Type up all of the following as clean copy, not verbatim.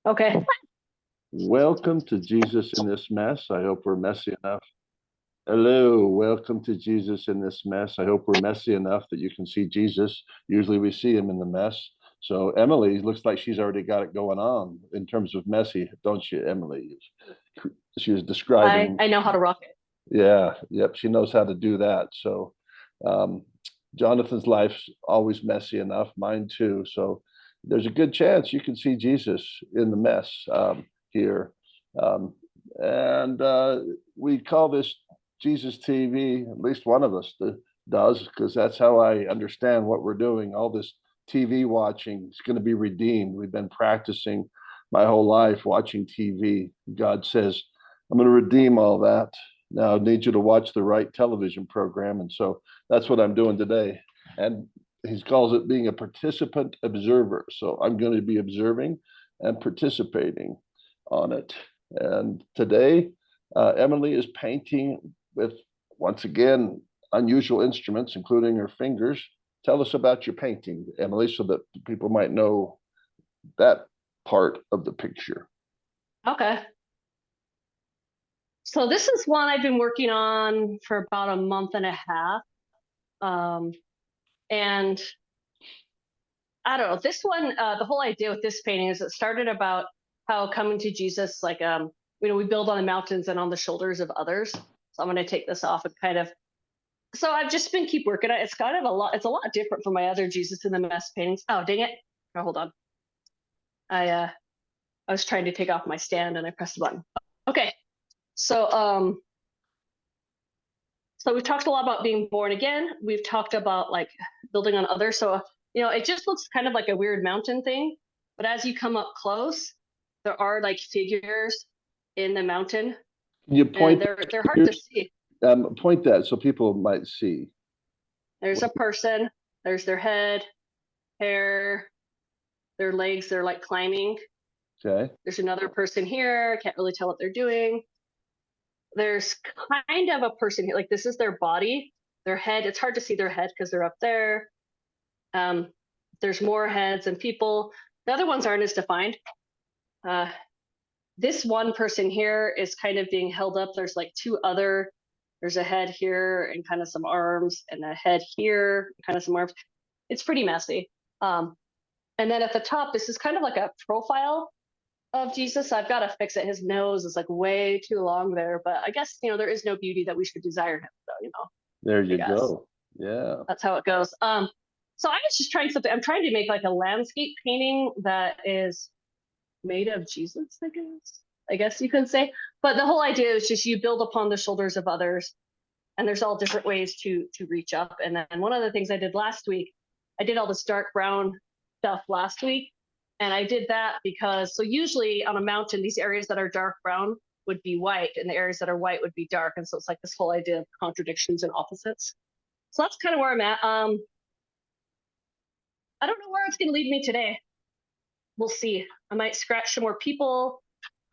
Okay. Welcome to Jesus in this mess. I hope we're messy enough. Hello, welcome to Jesus in this mess. I hope we're messy enough that you can see Jesus. Usually we see him in the mess. So Emily looks like she's already got it going on in terms of messy, don't you, Emily? She was I describing, I know how to rock it. yeah, yep, she knows how to do that. So um, Jonathan's life's always messy enough, mine too. So there's a good chance you can see Jesus in the mess here. Um, and we call this Jesus TV, at least one of us does, because that's how I understand what we're doing. All this TV watching is going to be redeemed. We've been practicing my whole life watching TV. God says, I'm going to redeem all that. Now I need you to watch the right television program. And so that's what I'm doing today. And he calls it being a participant observer. So I'm going to be observing and participating on it. And today, Emily is painting with, once again, unusual instruments, including her fingers. Tell us about your painting, Emily, so that people might know that part of the picture. Okay. So this is one I've been working on for about a month and a half. Um, and I don't know, this one, the whole idea with this painting is it started about how coming to Jesus, we build on the mountains and on the shoulders of others. So I'm going to take this off and so I've just been keep working on it. It's kind of it's a lot different from my other Jesus in the mess paintings. Oh, dang it. Oh, hold on. I was trying to take off my stand and I pressed the button. Okay. So, so we've talked a lot about being born again. We've talked about like building on others. So, it just looks kind of like a weird mountain thing. But as you come up close, there are like figures in the mountain, Can you and point they're hard to see. point that so people might see? There's a person. There's their head, hair, their legs. They're like climbing. Okay. There's another person here. Can't really tell what they're doing. There's kind of a person here, like this is their body, their head. It's hard to see their head because they're up there. Um, there's more heads and people. The other ones aren't as defined. Uh, this one person here is kind of being held up. There's like there's a head here and kind of some arms, and a head here, kind of some arms. It's pretty messy. And then at the top, this is kind of like a profile of Jesus. I've got to fix it. His nose is like way too long there, but I guess, there is no beauty that we should desire him. So, There I you guess go. Yeah. that's how it goes. So I was just trying something. I'm trying to make like a landscape painting that is made of Jesus, I guess. I guess you could say. But the whole idea is just you build upon the shoulders of others, and there's all different ways to reach up. And then one of the things I did last week, I did all this dark brown stuff last week, and I did that because so usually on a mountain, these areas that are dark brown would be white, and the areas that are white would be dark. And so it's like this whole idea of contradictions and opposites. So that's kind of where I'm at. I don't know where it's going to lead me today. We'll see. I might scratch some more people.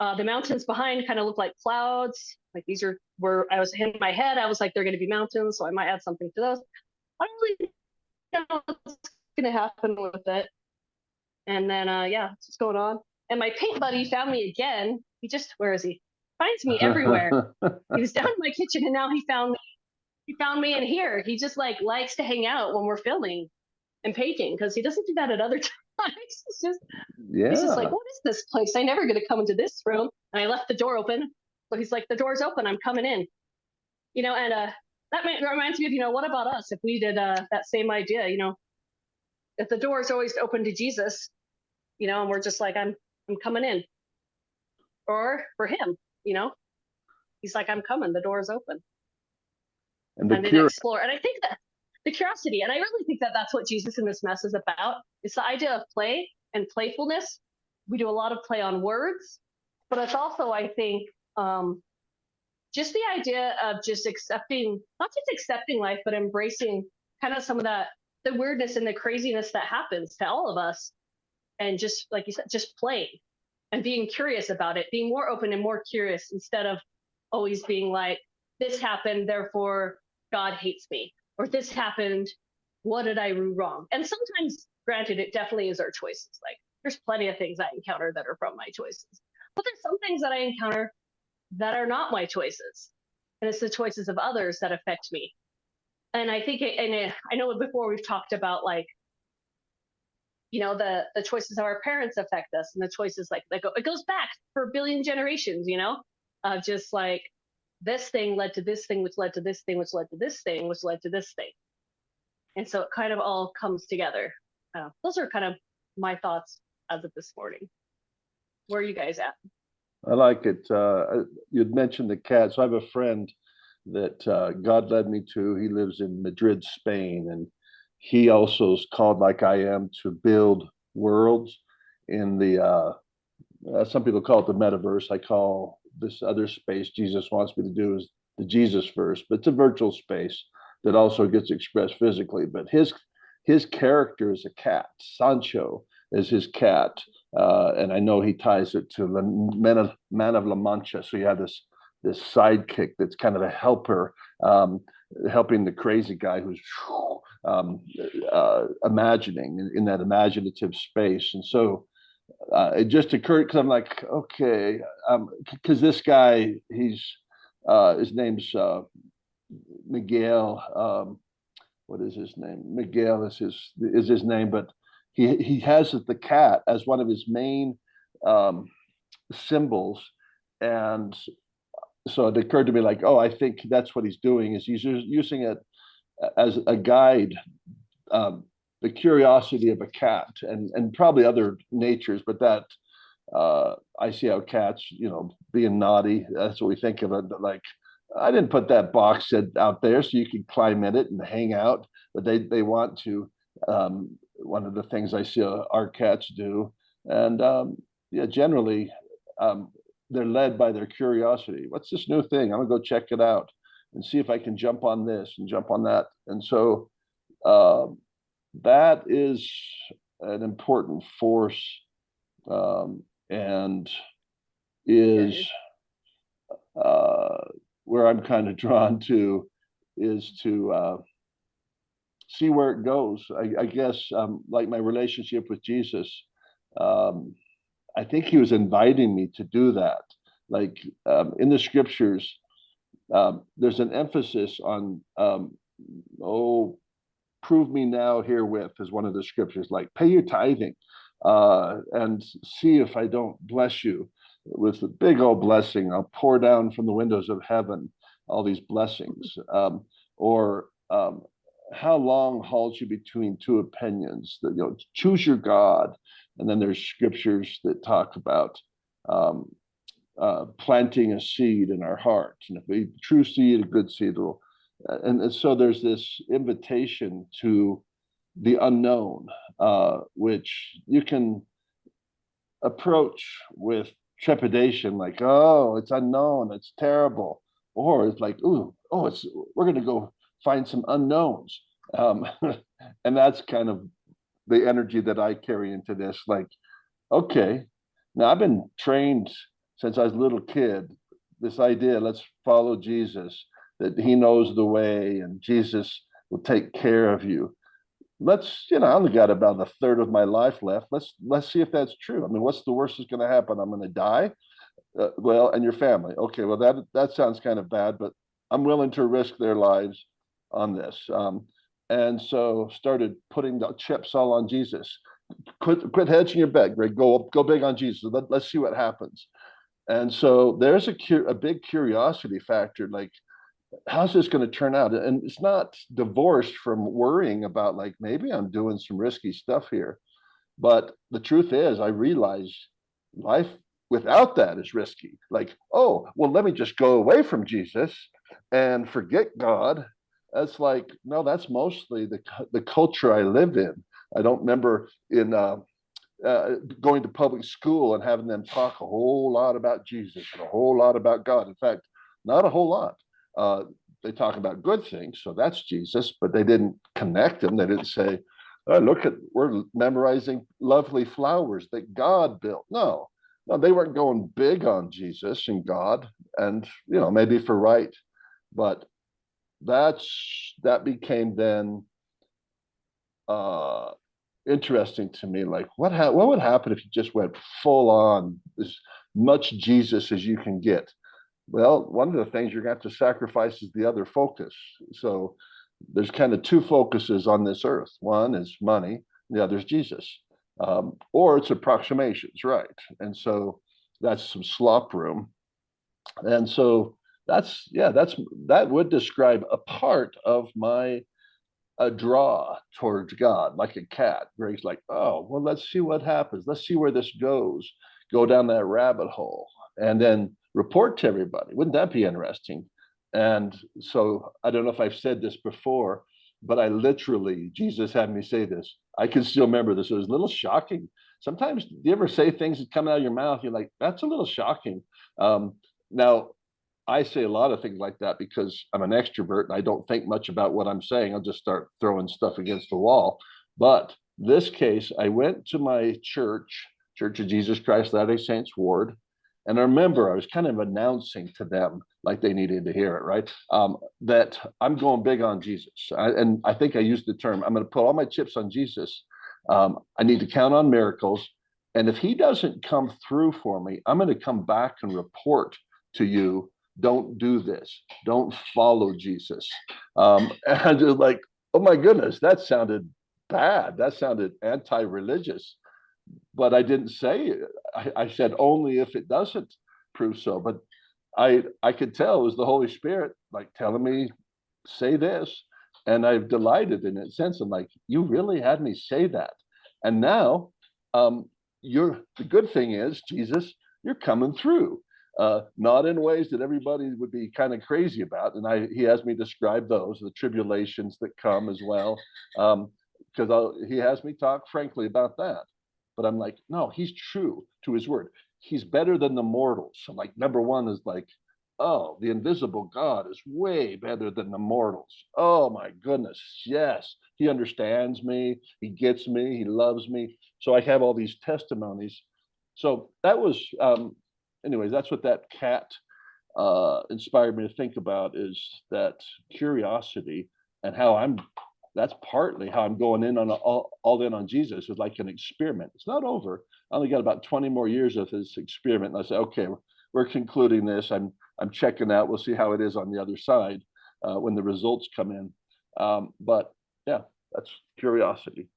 The mountains behind kind of look like clouds. Like these are where I was in my head. I was like, they're going to be mountains, so I might add something to those. I don't really know what's going to happen with it. And then, yeah, that's what's going on. And my paint buddy found me again. Where is he? Finds me everywhere. He was down in my kitchen, and now he found me. He found me in here. He just like likes to hang out when we're filming and painting because he doesn't do that at other times. He's just like, Yeah. what is this place? I never get to come into this room. And I left the door open. So he's like, the door's open. I'm coming in. And that reminds me of, what about us if we did that same idea? If the door is always open to Jesus, and we're just like, I'm coming in. Or for him, he's like, I'm coming. The door is open. And the And then cure. explore. And I think that the curiosity, and I really think that that's what Jesus in this mess is about. It's the idea of play and playfulness. We do a lot of play on words, but it's also, I think, just the idea of just accepting, not just accepting life, but embracing kind of some of the weirdness and the craziness that happens to all of us. And just like you said, just playing and being curious about it, being more open and more curious instead of always being like, this happened, therefore God hates me, or this happened, what did I do wrong? And sometimes, granted, it definitely is our choices. Like There's plenty of things I encounter that are from my choices. But there's some things that I encounter that are not my choices. And it's the choices of others that affect me. And I think, I know before we've talked about like, the choices of our parents affect us, and the choices like it goes back for a billion generations, just like this thing led to this thing, which led to this thing, which led to this thing, which led to this thing. And so it kind of all comes together. Those are kind of my thoughts as of this morning. Where are you guys at? I like it. You'd mentioned the cat. So I have a friend that God led me to. He lives in Madrid, Spain, and he also is called, like I am, to build worlds in the. Some people call it the metaverse. I call this other space Jesus wants me to do is the Jesus verse, but it's a virtual space that also gets expressed physically. But his character is a cat. Sancho is his cat, and I know he ties it to the man of La Mancha. So you have this sidekick that's kind of a helper, helping the crazy guy who's imagining in that imaginative space. And so it just occurred because I'm like, okay, because this guy, his name's Miguel. What is his name? Miguel is his name, but he has the cat as one of his main um, symbols, and so it occurred to me like, oh, I think that's what he's doing is he's using it as a guide, um, the curiosity of a cat and probably other natures, but that I see how cats, being naughty. That's what we think of it. But like, I didn't put that box out there so you could climb in it and hang out, but they want to. One of the things I see our cats do, and yeah, generally, um, they're led by their curiosity. What's this new thing? I'm gonna go check it out and see if I can jump on this and jump on that. And so um, that is an important force, and is uh, where I'm kind of drawn to is to see where it goes. I guess like my relationship with Jesus, um, I think he was inviting me to do that. Like in the scriptures, there's an emphasis on, oh, prove me now herewith is one of the scriptures, like pay your tithing and see if I don't bless you with a big old blessing. I'll pour down from the windows of heaven all these blessings. Or how long halts you between two opinions? That, choose your God. And then there's scriptures that talk about um, planting a seed in our hearts. And if we true seed, a good seed will. And so there's this invitation to the unknown, which you can approach with trepidation, like, oh, it's unknown, it's terrible, or it's like, ooh, oh, we're going to go find some unknowns, and that's kind of the energy that I carry into this. Like, okay, now I've been trained since I was a little kid. This idea, let's follow Jesus, that he knows the way and Jesus will take care of you. I only got about a third of my life left. Let's see if that's true. I mean, what's the worst that's going to happen? I'm going to die. Well, and your family. Okay, well that sounds kind of bad, but I'm willing to risk their lives on this. And so started putting the chips all on Jesus. Quit hedging your bet, Greg. Go big on Jesus. Let's see what happens. And so there's a big curiosity factor. Like, how's this going to turn out? And it's not divorced from worrying about like maybe I'm doing some risky stuff here. But the truth is, I realize life without that is risky. Like, oh, well, let me just go away from Jesus and forget God. That's like, no, that's mostly the culture I live in. I don't remember in going to public school and having them talk a whole lot about Jesus and a whole lot about God. In fact, not a whole lot. Uh, they talk about good things, so that's Jesus, but they didn't connect them. They didn't say, oh, look at, we're memorizing lovely flowers that God built. No, they weren't going big on Jesus and God, and maybe for right, but that became then uh, interesting to me. Like, what would happen if you just went full on as much Jesus as you can get? Well, one of the things you're going to have to sacrifice is the other focus. So there's kind of two focuses on this earth. One is money, the other is Jesus, or it's approximations, right? And so that's some slop room. And so that would describe a part of my a draw towards God, like a cat, where he's like, oh, well, let's see what happens. Let's see where this goes. Go down that rabbit hole and then report to everybody. Wouldn't that be interesting? And so I don't know if I've said this before, but I literally, Jesus had me say this. I can still remember this. It was a little shocking. Sometimes you ever say things that come out of your mouth, you're like, that's a little shocking. Now, I say a lot of things like that because I'm an extrovert and I don't think much about what I'm saying. I'll just start throwing stuff against the wall. But this case, I went to my church, Church of Jesus Christ Latter-day Saints Ward, and I remember I was kind of announcing to them, like they needed to hear it, right? That I'm going big on Jesus. And I think I used the term, I'm going to put all my chips on Jesus. I need to count on miracles. And if he doesn't come through for me, I'm going to come back and report to you, don't do this, don't follow Jesus. And just like, oh my goodness, that sounded bad, that sounded anti-religious, but I didn't say it. I said only if it doesn't prove so. But I could tell it was the Holy Spirit like telling me, say this. And I've delighted in it since. I'm like, you really had me say that. And now you're the good thing is, Jesus, you're coming through. Not in ways that everybody would be kind of crazy about. And he has me describe those, the tribulations that come as well. Because he has me talk frankly about that. But I'm like, no, he's true to his word. He's better than the mortals. So like number one is like, oh, the invisible God is way better than the mortals. Oh my goodness, yes, he understands me, he gets me, he loves me. So I have all these testimonies. So that was, anyways, that's what that cat inspired me to think about is that curiosity and how that's partly how I'm going in on all in on Jesus is like an experiment. It's not over. I only got about 20 more years of this experiment. And I say, okay, we're concluding this. I'm checking out. We'll see how it is on the other side when the results come in. But yeah, that's curiosity.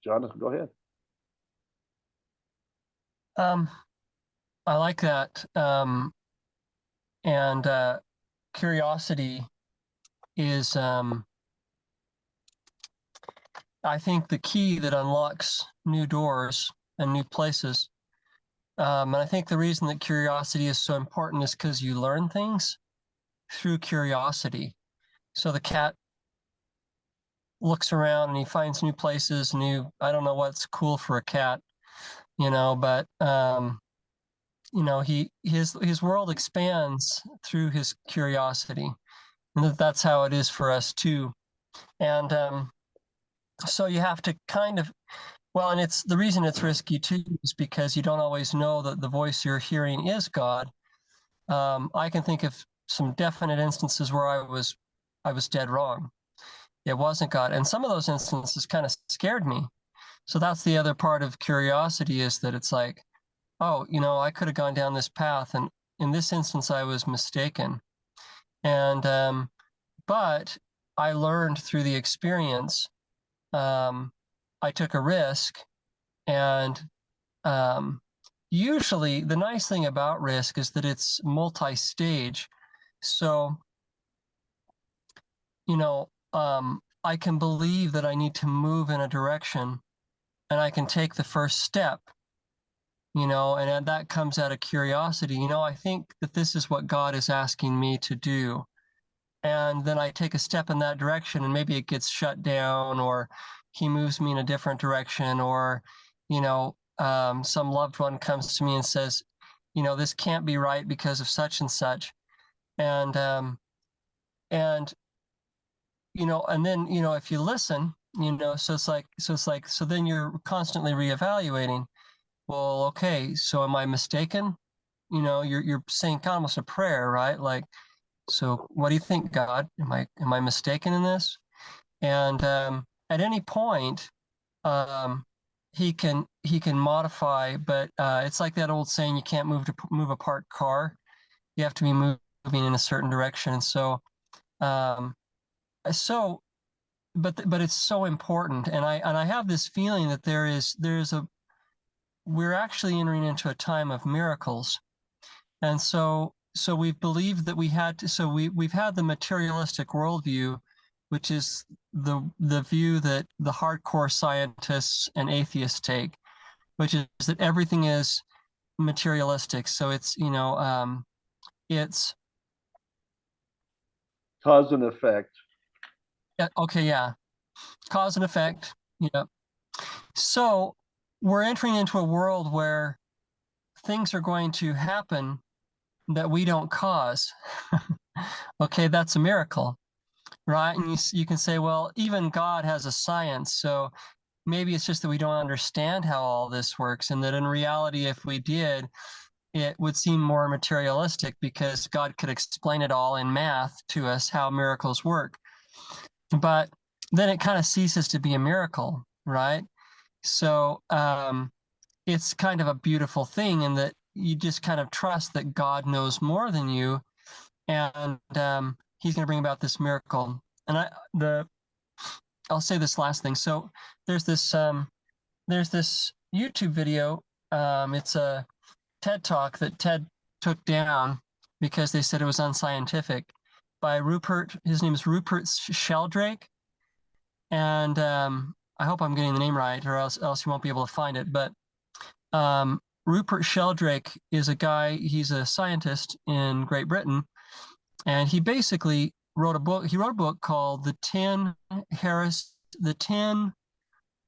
Jonathan, go ahead. I like that. And curiosity is, I think, the key that unlocks new doors and new places. And I think the reason that curiosity is so important is because you learn things through curiosity. So the cat looks around and he finds new places, I don't know what's cool for a cat, but his world expands through his curiosity, and that's how it is for us too. And so you have to kind of, well, and it's the reason it's risky too is because you don't always know that the voice you're hearing is God. I can think of some definite instances where I was dead wrong. It wasn't God, and some of those instances kind of scared me. So that's the other part of curiosity, is that it's like, oh, I could have gone down this path, and in this instance, I was mistaken. And but I learned through the experience. I took a risk, and usually the nice thing about risk is that it's multi-stage. So, I can believe that I need to move in a direction, and I can take the first step. And that comes out of curiosity. I think that this is what God is asking me to do. And then I take a step in that direction, and maybe it gets shut down, or he moves me in a different direction, or, some loved one comes to me and says, this can't be right because of such and such. And, and then, if you listen, so then you're constantly reevaluating. Well, okay, so am I mistaken? You're saying kind of almost a prayer, right? Like, so what do you think, God? Am I mistaken in this? and at any point, um, he can modify. But it's like that old saying: you can't move a parked car. You have to be moving in a certain direction. And so, um, so, but it's so important. And I have this feeling that we're actually entering into a time of miracles. And so we've believed that we've had the materialistic worldview, which is the view that the hardcore scientists and atheists take, which is that everything is materialistic. So it's, it's Cause and effect. okay, yeah, cause and effect. Yeah. So we're entering into a world where things are going to happen that we don't cause. Okay, that's a miracle, right? And you can say, well, even God has a science, so maybe it's just that we don't understand how all this works, and that in reality, if we did, it would seem more materialistic because God could explain it all in math to us how miracles work. But then it kind of ceases to be a miracle, right? So it's kind of a beautiful thing in that you just kind of trust that God knows more than you, and He's going to bring about this miracle. And I'll say this last thing. So there's this YouTube video. It's a TED talk that TED took down because they said it was unscientific, by Rupert. His name is Rupert Sheldrake, and I hope I'm getting the name right, or else you won't be able to find it. But Rupert Sheldrake is a guy. He's a scientist in Great Britain, and he basically wrote a book. He wrote a book called the 10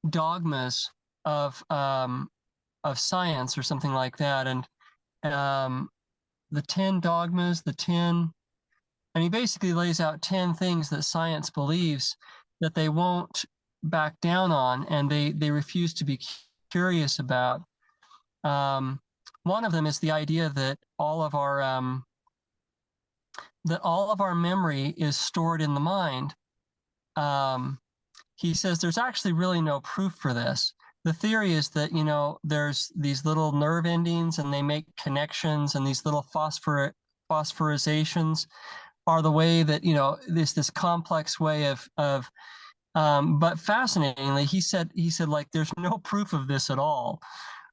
Dogmas of Science, or something like that. And the 10 dogmas, and he basically lays out 10 things that science believes that they won't back down on, and they refuse to be curious about. One of them is the idea that all of our memory is stored in the mind. He says there's actually really no proof for this. The theory is that, there's these little nerve endings and they make connections, and these little phosphorizations are the way that, this complex way of but fascinatingly, he said like there's no proof of this at all.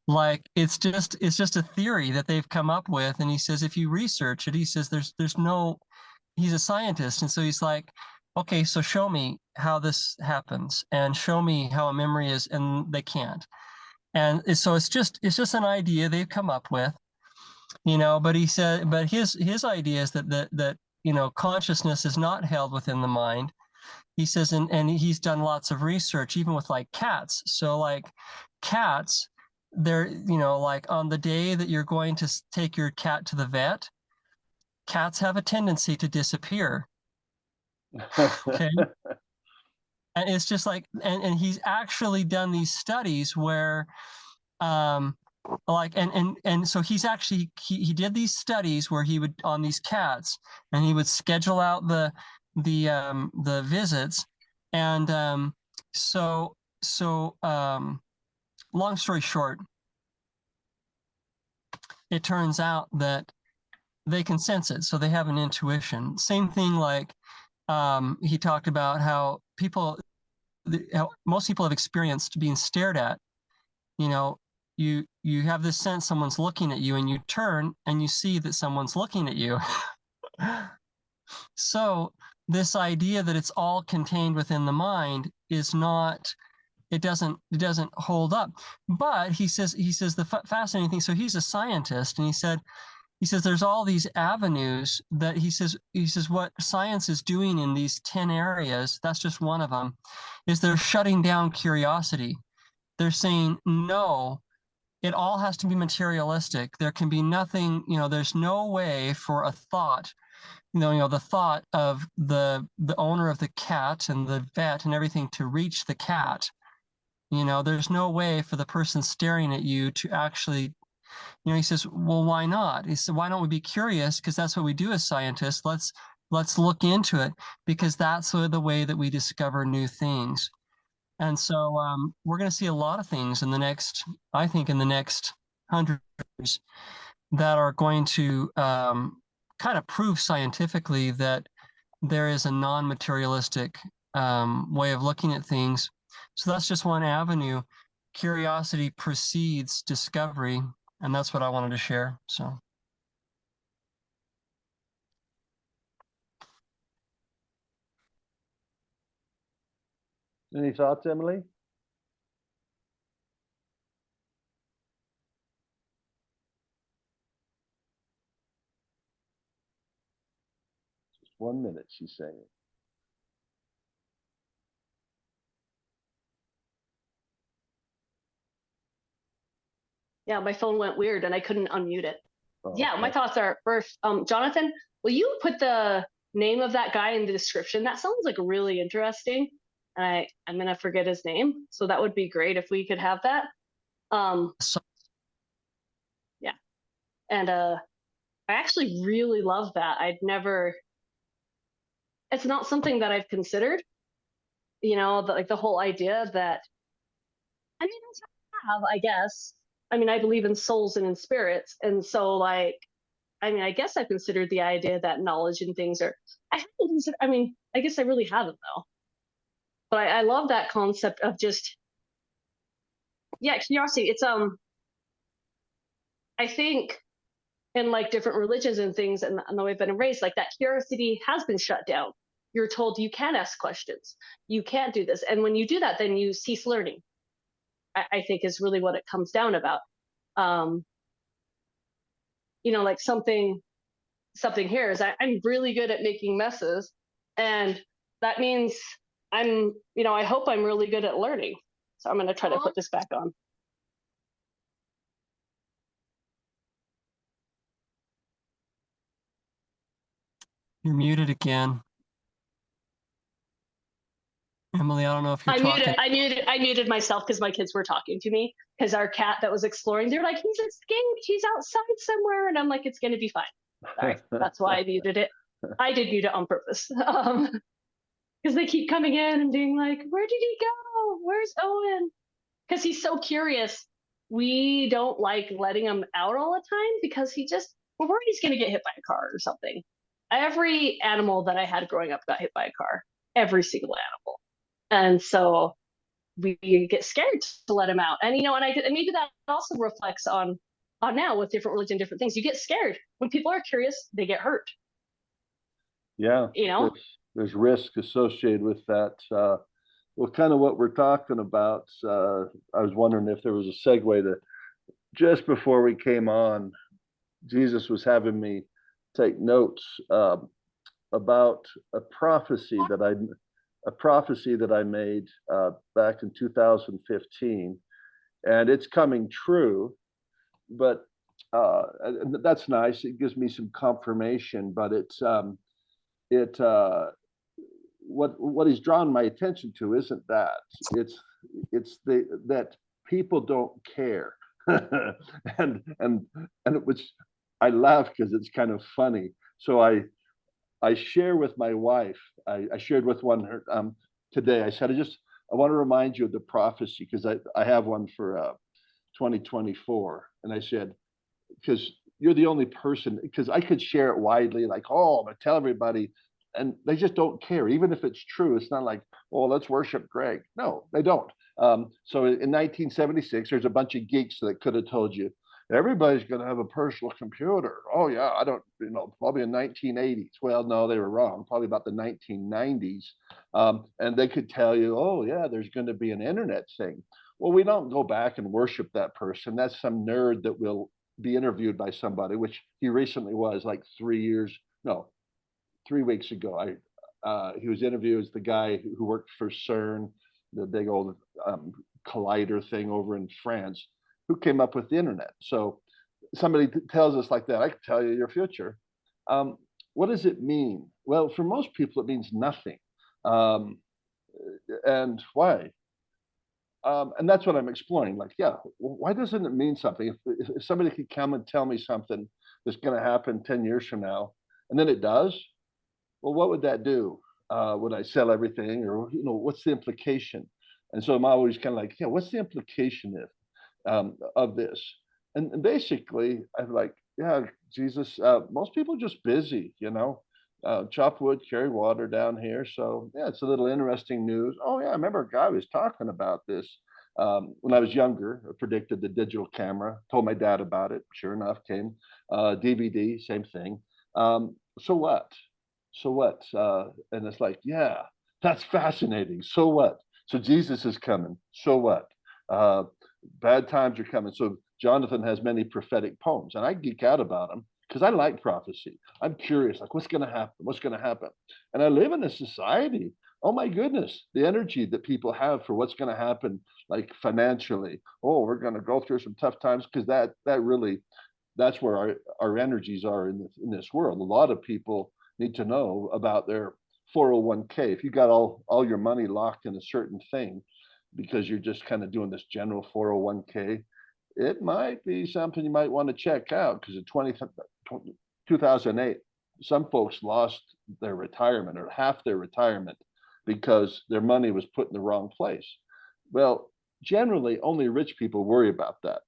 Like it's just a theory that they've come up with. And he says if you research it, he says there's no, he's a scientist, and so he's like, okay, so show me how this happens and show me how a memory is, and they can't. And so it's just an idea they've come up with, but he said, but his idea is that consciousness is not held within the mind. He says, and he's done lots of research even with like cats. So like cats, they're, like on the day that you're going to take your cat to the vet, cats have a tendency to disappear. Okay. And it's just like, and he's actually done these studies where like and so he's actually he did these studies where he would, on these cats, and he would schedule out the visits. And long story short, it turns out that they can sense it, so they have an intuition. Same thing, like he talked about how most people have experienced being stared at. You have this sense someone's looking at you, and you turn and you see that someone's looking at you. So this idea that it's all contained within the mind is not, it doesn't hold up. But he says the fascinating thing, so he's a scientist, and he says there's all these avenues that he says what science is doing in these 10 areas, that's just one of them, is they're shutting down curiosity. They're saying, no, it all has to be materialistic. There can be nothing, there's no way for a thought, the thought of the owner of the cat and the vet and everything to reach the cat. There's no way for the person staring at you to actually, he says, well, why not? He said, why don't we be curious? Because that's what we do as scientists. let's look into it, because that's the way that we discover new things. And so we're going to see a lot of things in the next, I think, in the next 100 years that are going to kind of prove scientifically that there is a non-materialistic way of looking at things. So that's just one avenue. Curiosity precedes discovery, and that's what I wanted to share. So. Any thoughts, Emily? Just 1 minute, she's saying. Yeah, my phone went weird and I couldn't unmute it. Oh, Yeah, my okay. thoughts are first, Jonathan, will you put the name of that guy in the description? That sounds like really interesting. And I'm gonna forget his name. So that would be great if we could have that. So, Yeah. And I actually really love that. It's not something that I've considered, like the whole idea that, I mean, I have, I guess. I mean, I believe in souls and in spirits. And so, like, I mean, I guess I've considered the idea that knowledge and things are, I haven't considered, I mean, I guess I really haven't though. But I love that concept of just, yeah, curiosity. I think in like different religions and things and the way I've been raised, like that curiosity has been shut down. You're told you can't ask questions, you can't do this. And when you do that, then you cease learning, I think is really what it comes down about. Um, like something here is I'm really good at making messes. And that means I hope I'm really good at learning. So I'm going to try to put this back on. you're muted again. Emily, I don't know if you're talking. I muted myself because my kids were talking to me because our cat that was exploring, they're like, he's escaped, he's outside somewhere. And I'm like, it's going to be fine. Sorry. That's why I muted it. I did mute it on purpose. Because they keep coming in and being like, where did he go? Where's Owen? Because he's so curious. We don't like letting him out all the time because we're worried he's going to get hit by a car or something. Every animal that I had growing up got hit by a car, every single animal. And so we get scared to let him out. And, and maybe that also reflects on now with different religion, different things. You get scared. When people are curious, they get hurt. Yeah, there's risk associated with that. Well, kind of what we're talking about. I was wondering if there was a segue to just before we came on, Jesus was having me take notes about a prophecy that I made back in 2015, and it's coming true. But that's nice. It gives me some confirmation. But it what he's drawn my attention to isn't that. That people don't care, and which I laugh because it's kind of funny. So I share with my wife. I shared with one today. I said I want to remind you of the prophecy because I have one for 2024, and I said because you're the only person, because I could share it widely, like, oh, but tell everybody, and they just don't care. Even if it's true, it's not like, oh, let's worship Greg. No, they don't. So in 1976, there's a bunch of geeks that could have told you everybody's going to have a personal computer. Oh yeah, I don't, probably in 1980s. Well, no, they were wrong. Probably about the 1990s, and they could tell you, oh yeah, there's going to be an internet thing. Well, we don't go back and worship that person. That's some nerd that will be interviewed by somebody, which he recently was, like 3 weeks ago. He was interviewed as the guy who worked for CERN, the big old collider thing over in France, who came up with the internet. So somebody tells us like that, I can tell you your future. What does it mean? Well, for most people, it means nothing. And why? And that's what I'm exploring. Like, yeah, why doesn't it mean something? If somebody could come and tell me something that's going to happen 10 years from now, and then it does, well, what would that do? Would I sell everything, or what's the implication? And so I'm always kind of like, yeah, what's the implication of this? And basically, I'm like, yeah, Jesus. Most people are just busy, chop wood, carry water down here. So yeah, it's a little interesting news. Oh yeah, I remember a guy was talking about this when I was younger. I predicted the digital camera. Told my dad about it. Sure enough, came DVD, same thing. So what? So what? And it's like, yeah, that's fascinating. So what? So Jesus is coming. So what? Uh, Bad times are coming. So Jonathan has many prophetic poems, and I geek out about them because I like prophecy. I'm curious, like, what's going to happen? What's going to happen? And I live in a society. Oh my goodness, the energy that people have for what's going to happen, like financially. Oh, we're going to go through some tough times, because that really, that's where our energies are in this world. A lot of people need to know about their 401k. If you got all your money locked in a certain thing because you're just kind of doing this general 401k, it might be something you might want to check out, because in 2008, some folks lost their retirement or half their retirement because their money was put in the wrong place. Well, generally, only rich people worry about that.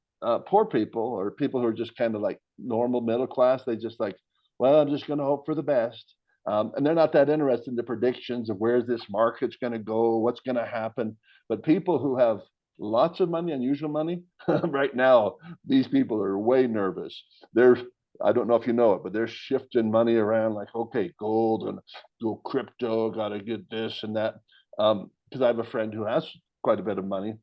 Poor people, or people who are just kind of like normal middle class, they just like, well, I'm just going to hope for the best. And they're not that interested in the predictions of where this market's going to go, what's going to happen. But people who have lots of money, unusual money, right now, these people are way nervous. They're, I don't know if you know it, but they're shifting money around like, okay, gold and go crypto, got to get this and that. Because I have a friend who has quite a bit of money. And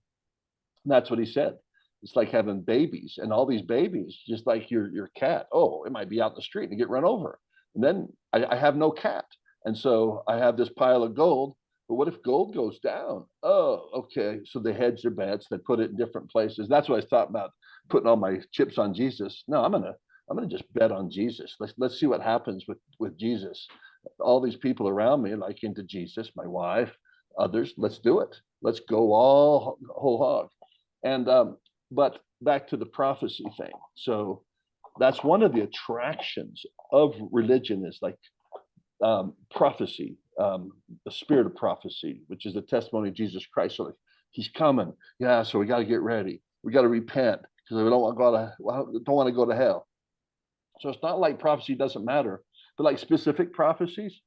that's what he said. It's like having babies, and all these babies, just like your cat. Oh, it might be out in the street and get run over. And then I have no cat. And so I have this pile of gold. But what if gold goes down? Oh, okay. So they hedge their bets. They put it in different places. That's what I thought about, putting all my chips on Jesus. No, I'm gonna just bet on Jesus. Let's see what happens with Jesus. All these people around me like into Jesus, my wife, others. Let's do it. Let's go all whole hog. And but back to the prophecy thing. So that's one of the attractions of religion, is like prophecy, the spirit of prophecy, which is the testimony of Jesus Christ. So like, he's coming. Yeah, so we got to get ready. We got to repent because we don't want to go to hell. So it's not like prophecy doesn't matter, but like specific prophecies,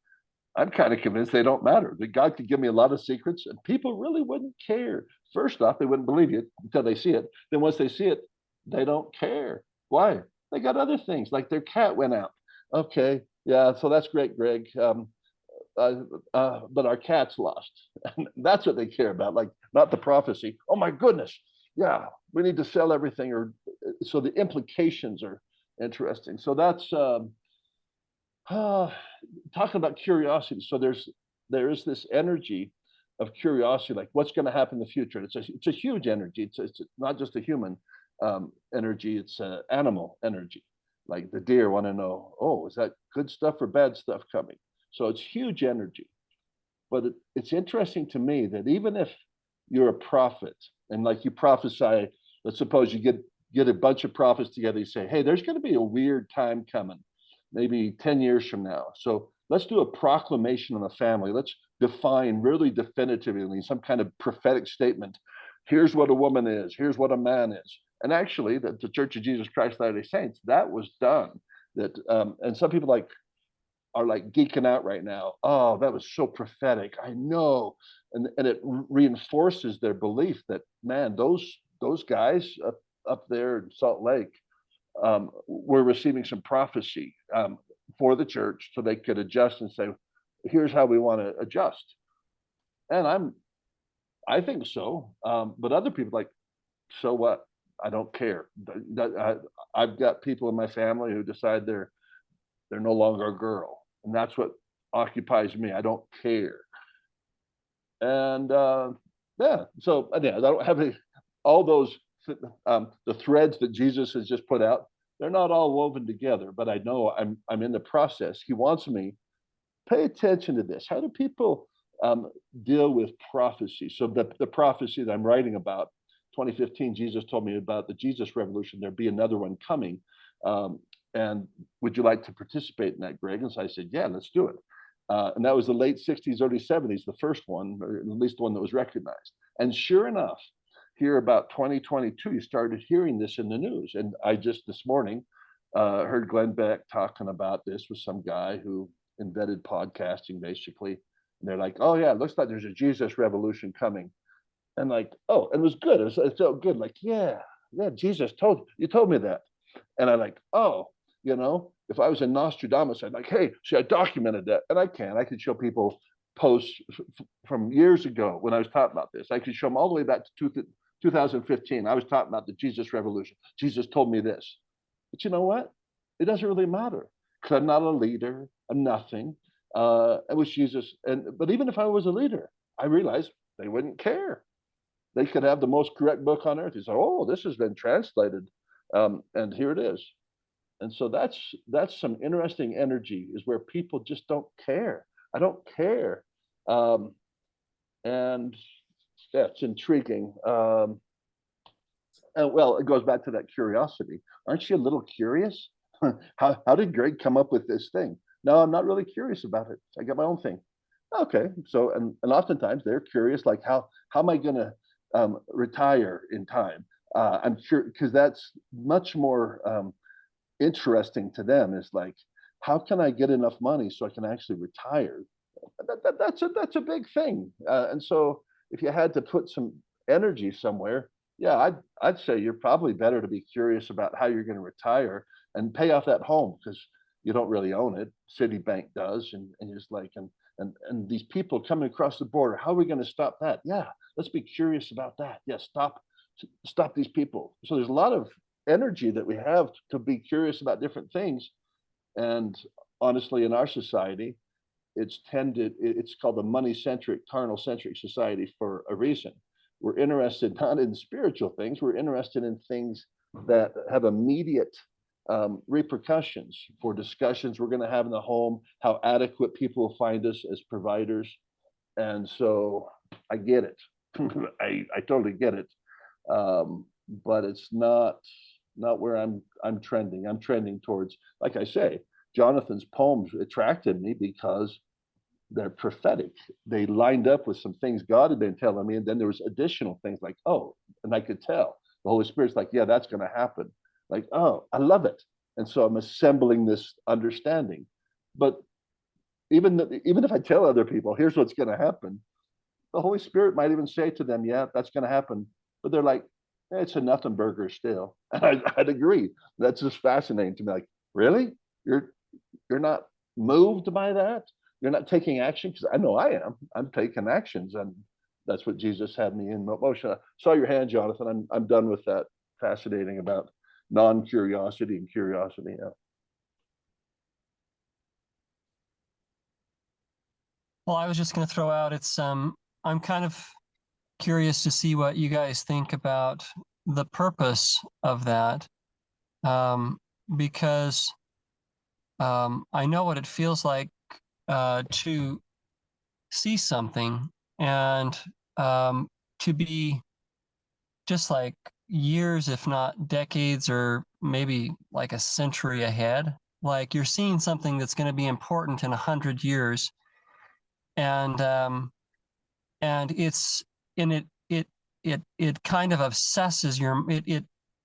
I'm kind of convinced they don't matter. That God could give me a lot of secrets and people really wouldn't care. First off, they wouldn't believe you until they see it. Then once they see it, they don't care. Why? They got other things, like their cat went out. Okay, yeah, so that's great, Greg. But our cat's lost. And that's what they care about, like not the prophecy. Oh my goodness, yeah, we need to sell everything. Or so the implications are interesting. So that's uh, talking about curiosity. So there is this energy of curiosity, like what's going to happen in the future. It's a huge energy. It's not just a human energy. It's an animal energy. Like the deer want to know, oh, is that good stuff or bad stuff coming? So it's huge energy. But it's interesting to me that even if you're a prophet and like you prophesy, let's suppose you get a bunch of prophets together, you say, hey, there's going to be a weird time coming, maybe 10 years from now. So let's do a proclamation on the family. Let's define really definitively some kind of prophetic statement. Here's what a woman is. Here's what a man is. And actually, the Church of Jesus Christ Latter-day Saints, that was done. That and some people are like geeking out right now. Oh, that was so prophetic. I know, and it reinforces their belief that, man, those guys up there in Salt Lake were receiving some prophecy for the church, so they could adjust and say, here's how we want to adjust. And I think so. But other people like, so what? I don't care. I've got people in my family who decide they're no longer a girl, and that's what occupies me. I don't care. And yeah, so yeah, I don't have all those the threads that Jesus has just put out. They're not all woven together, but I know I'm in the process. He wants me pay attention to this. How do people deal with prophecy? So the prophecy that I'm writing about, 2015, Jesus told me about the Jesus revolution. There'd be another one coming. And would you like to participate in that, Greg? And so I said, yeah, let's do it. And that was the late 60s, early 70s, the first one, or at least the one that was recognized. And sure enough, here about 2022, you started hearing this in the news. And I just this morning heard Glenn Beck talking about this with some guy who invented podcasting, basically. And they're like, oh, yeah, it looks like there's a Jesus revolution coming. And like, oh, and it was good. It felt good. Like, yeah, Jesus you told me that. And I like, oh, if I was in Nostradamus, I'd like, hey, see, I documented that. And I could show people posts from years ago when I was talking about this. I could show them all the way back to 2015. I was talking about the Jesus revolution. Jesus told me this. But you know what? It doesn't really matter because I'm not a leader. I'm nothing. It was Jesus. But even if I was a leader, I realized they wouldn't care. They could have the most correct book on earth. You say, oh, this has been translated. And here it is. And so that's some interesting energy, is where people just don't care. I don't care. And yeah, it's intriguing. And well, it goes back to that curiosity. Aren't you a little curious? How did Greg come up with this thing? No, I'm not really curious about it. I got my own thing. Okay, so and oftentimes they're curious, like how am I going to retire in time? I'm sure because that's much more interesting to them. Is like, how can I get enough money so I can actually retire? That's a big thing. And so if you had to put some energy somewhere, yeah, I'd say you're probably better to be curious about how you're going to retire and pay off that home, because you don't really own it. Citibank does, and you're just like, and these people coming across the border, how are we going to stop that? Yeah, let's be curious about that. Yeah, stop these people. So there's a lot of energy that we have to be curious about different things. And honestly, in our society, it's called the money centric, carnal centric society for a reason. We're interested not in spiritual things, we're interested in things that have immediate repercussions for discussions we're going to have in the home, how adequate people will find us as providers. And so I get it. I totally get it. But it's not where I'm trending. I'm trending towards, like I say, Jonathan's poems attracted me because they're prophetic. They lined up with some things God had been telling me, and then there was additional things like, oh, and I could tell the Holy Spirit's like, yeah, that's going to happen. Like, oh, I love it. And so I'm assembling this understanding. But even if I tell other people, here's what's going to happen, the Holy Spirit might even say to them, yeah, that's going to happen. But they're like, it's a nothing burger still. And I'd agree. That's just fascinating to me. Like, really? You're not moved by that? You're not taking action? Because I know I am. I'm taking actions, and that's what Jesus had me in motion. I saw your hand, Jonathan. I'm done with that. Fascinating about non-curiosity and curiosity. Yeah. Well, I was just going to throw out, I'm kind of curious to see what you guys think about the purpose of that, because I know what it feels like to see something and to be just like years, if not decades, or maybe like a century ahead. Like you're seeing something that's going to be important in 100 years, and it's in it kind of obsesses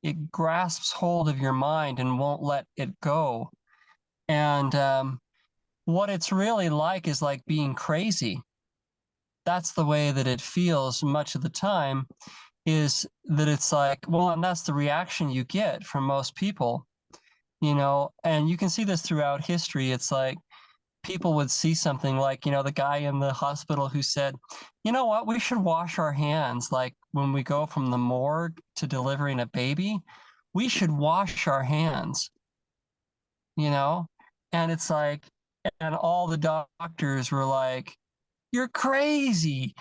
it grasps hold of your mind and won't let it go. And what it's really like is like being crazy. That's the way that it feels much of the time, is that it's like, well, and that's the reaction you get from most people, and you can see this throughout history. It's like people would see something like, the guy in the hospital who said, you know what, we should wash our hands. Like when we go from the morgue to delivering a baby, we should wash our hands, and it's like, and all the doctors were like, you're crazy.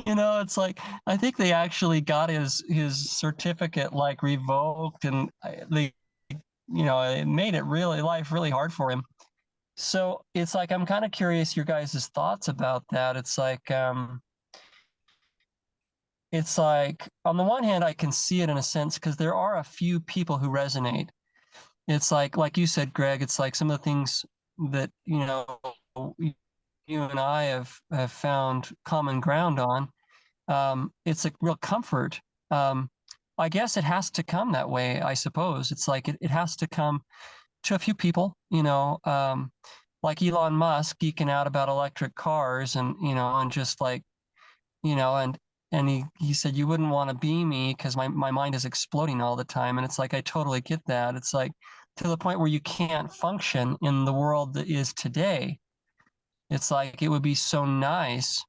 It's like, I think they actually got his certificate like revoked, and they, it made life really hard for him. So it's like, I'm kind of curious your guys' thoughts about that. It's like on the one hand, I can see it in a sense because there are a few people who resonate. It's like you said, Greg, it's like some of the things that you and I have found common ground on. It's a real comfort. I guess it has to come that way, I suppose. It's like it has to come to a few people, like Elon Musk geeking out about electric cars and just like, and he said, you wouldn't want to be me because my mind is exploding all the time. And it's like, I totally get that. It's like to the point where you can't function in the world that is today. It's like, it would be so nice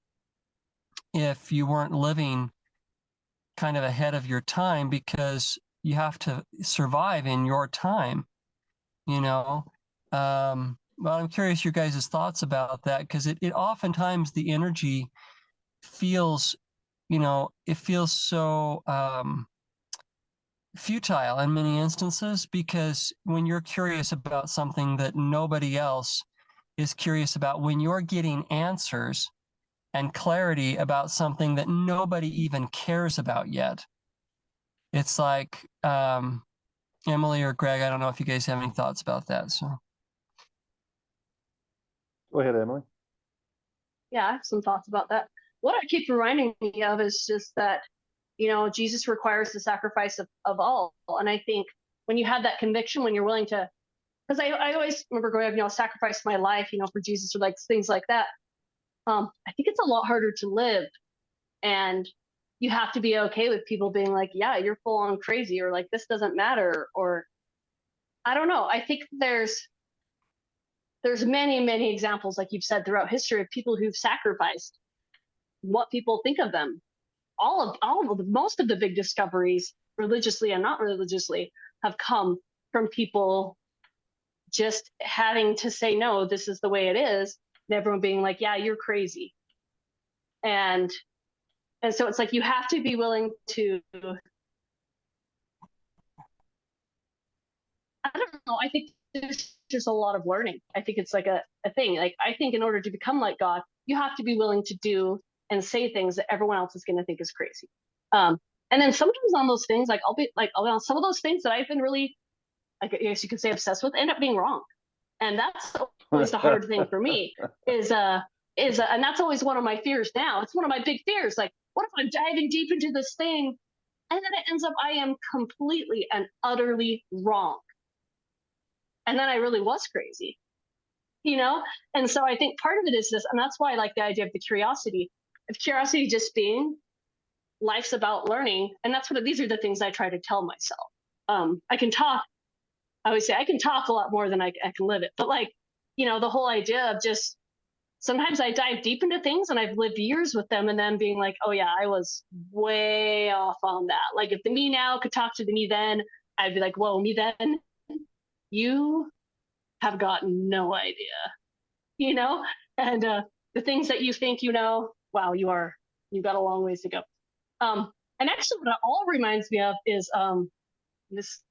if you weren't living kind of ahead of your time because you have to survive in your time, you know. Well, I'm curious your guys' thoughts about that because it oftentimes the energy feels, it feels so futile in many instances because when you're curious about something that nobody else is curious about, when you're getting answers and clarity about something that nobody even cares about yet, it's like Emily or Greg, I don't know if you guys have any thoughts about that. So Go ahead, Emily. Yeah, I have some thoughts about that. What it keeps reminding me of is just that, Jesus requires the sacrifice of all. And I think when you have that conviction, when you're willing to, because I always remember growing up, sacrifice my life, for Jesus or like things like that. I think it's a lot harder to live. And you have to be okay with people being like, yeah, you're full on crazy, or like, this doesn't matter. Or I don't know. I think there's many, many examples, like you've said, throughout history of people who've sacrificed what people think of them. Most of the big discoveries, religiously and not religiously, have come from people just having to say, no, this is the way it is, and everyone being like, yeah, you're crazy. And so it's like you have to be willing to, I don't know, I think there's just a lot of learning. I think it's like a thing. Like, I think in order to become like God, you have to be willing to do and say things that everyone else is going to think is crazy. And then sometimes on those things, like I'll be on some of those things that I've been really, I guess you could say, obsessed with, end up being wrong. And that's always the hard thing for me and that's always one of my fears now. It's one of my big fears. Like, what if I'm diving deep into this thing and then it ends up I am completely and utterly wrong? And then I really was crazy, you know? And so I think part of it is this, and that's why I like the idea of the curiosity, of curiosity just being life's about learning. And that's what these are the things I try to tell myself. I can talk, I always say I can talk a lot more than I can live it. But like, the whole idea of just sometimes I dive deep into things and I've lived years with them and then being like, oh yeah, I was way off on that. Like if the me now could talk to the me then, I'd be like, whoa, me then, you have got no idea, you know? And the things that you think wow, you've got a long ways to go. And actually what it all reminds me of is this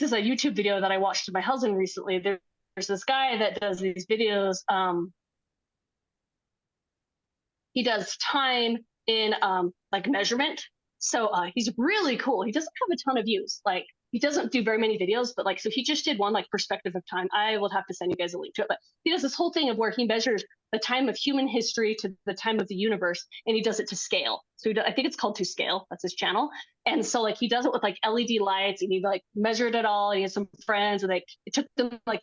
is a YouTube video that I watched with my husband recently. There's this guy that does these videos. He does time in like measurement. So he's really cool. He doesn't have a ton of views. Like he doesn't do very many videos, but like, so he just did one like perspective of time. I will have to send you guys a link to it, but he does this whole thing of where he measures the time of human history to the time of the universe. And he does it to scale. So I think it's called To Scale. That's his channel. And so like, he does it with like LED lights and he like measured it all. And he has some friends and like, it took them like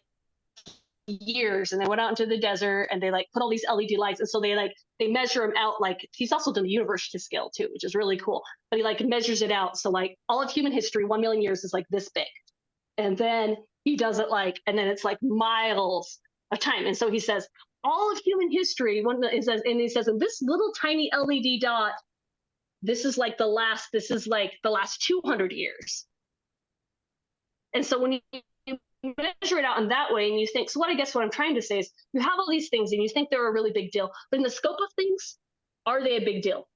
years and they went out into the desert and they like put all these LED lights. And so they measure them out. Like he's also done the universe to scale too, which is really cool. But he like measures it out. So like all of human history, 1 million years is like this big. And then he does it like, and then it's like miles of time. And so he says, all of human history, he says, and this little tiny LED dot, this is like the last 200 years. And so when you measure it out in that way and you think, so what I'm trying to say is you have all these things and you think they're a really big deal, but in the scope of things, are they a big deal?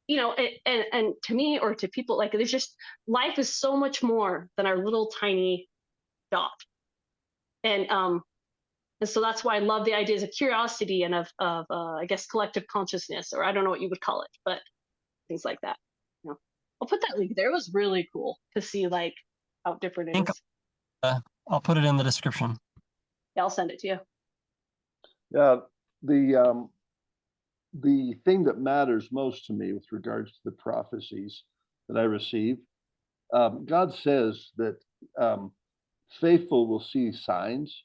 And to me or to people, like there's just, life is so much more than our little tiny dot. And so that's why I love the ideas of curiosity and of I guess collective consciousness, or I don't know what you would call it, but things like that. I'll put that link there. It was really cool to see like how different it is. I'll put it in the description. Yeah, I'll send it to you. Yeah, the thing that matters most to me with regards to the prophecies that I receive, God says that faithful will see signs.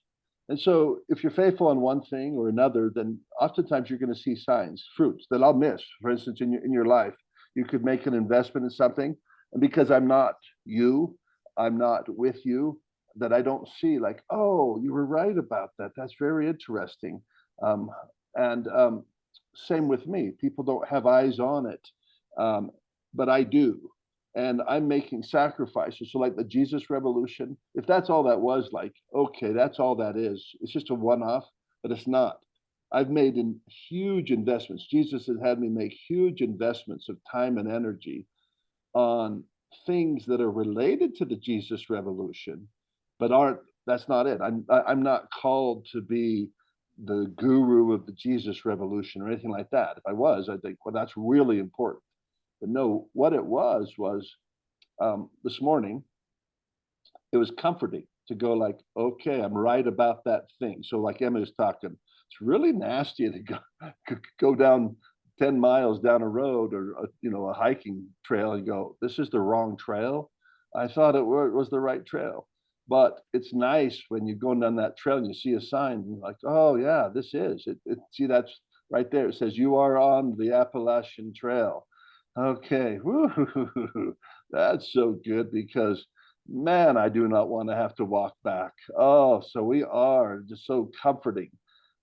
And so if you're faithful on one thing or another, then oftentimes you're going to see signs, fruits that I'll miss. For instance, in your life, you could make an investment in something, and because I'm not you, I'm not with you, that I don't see like, oh, you were right about that. That's very interesting. Um, and Same with me. People don't have eyes on it, um, but I do, and I'm making sacrifices. So, like the Jesus Revolution, if that's all that was, like, okay, that's all that is. It's just a one-off, but it's not. I've made huge investments. Jesus has had me make huge investments of time and energy on things that are related to the Jesus Revolution, but aren't. That's not it. I'm not called to be the guru of the Jesus Revolution or anything like that. If I was, I'd think, well, that's really important. But no, what it was this morning, it was comforting to go like, okay, I'm right about that thing. So like Emma was talking, it's really nasty to go down 10 miles down a road or a hiking trail and go, this is the wrong trail. I thought it was the right trail. But it's nice when you're going down that trail and you see a sign and you're like, oh yeah, this is it. See, that's right there. It says you are on the Appalachian Trail. Okay, woo, that's so good because man, I do not want to have to walk back. Oh, so we are just so comforting.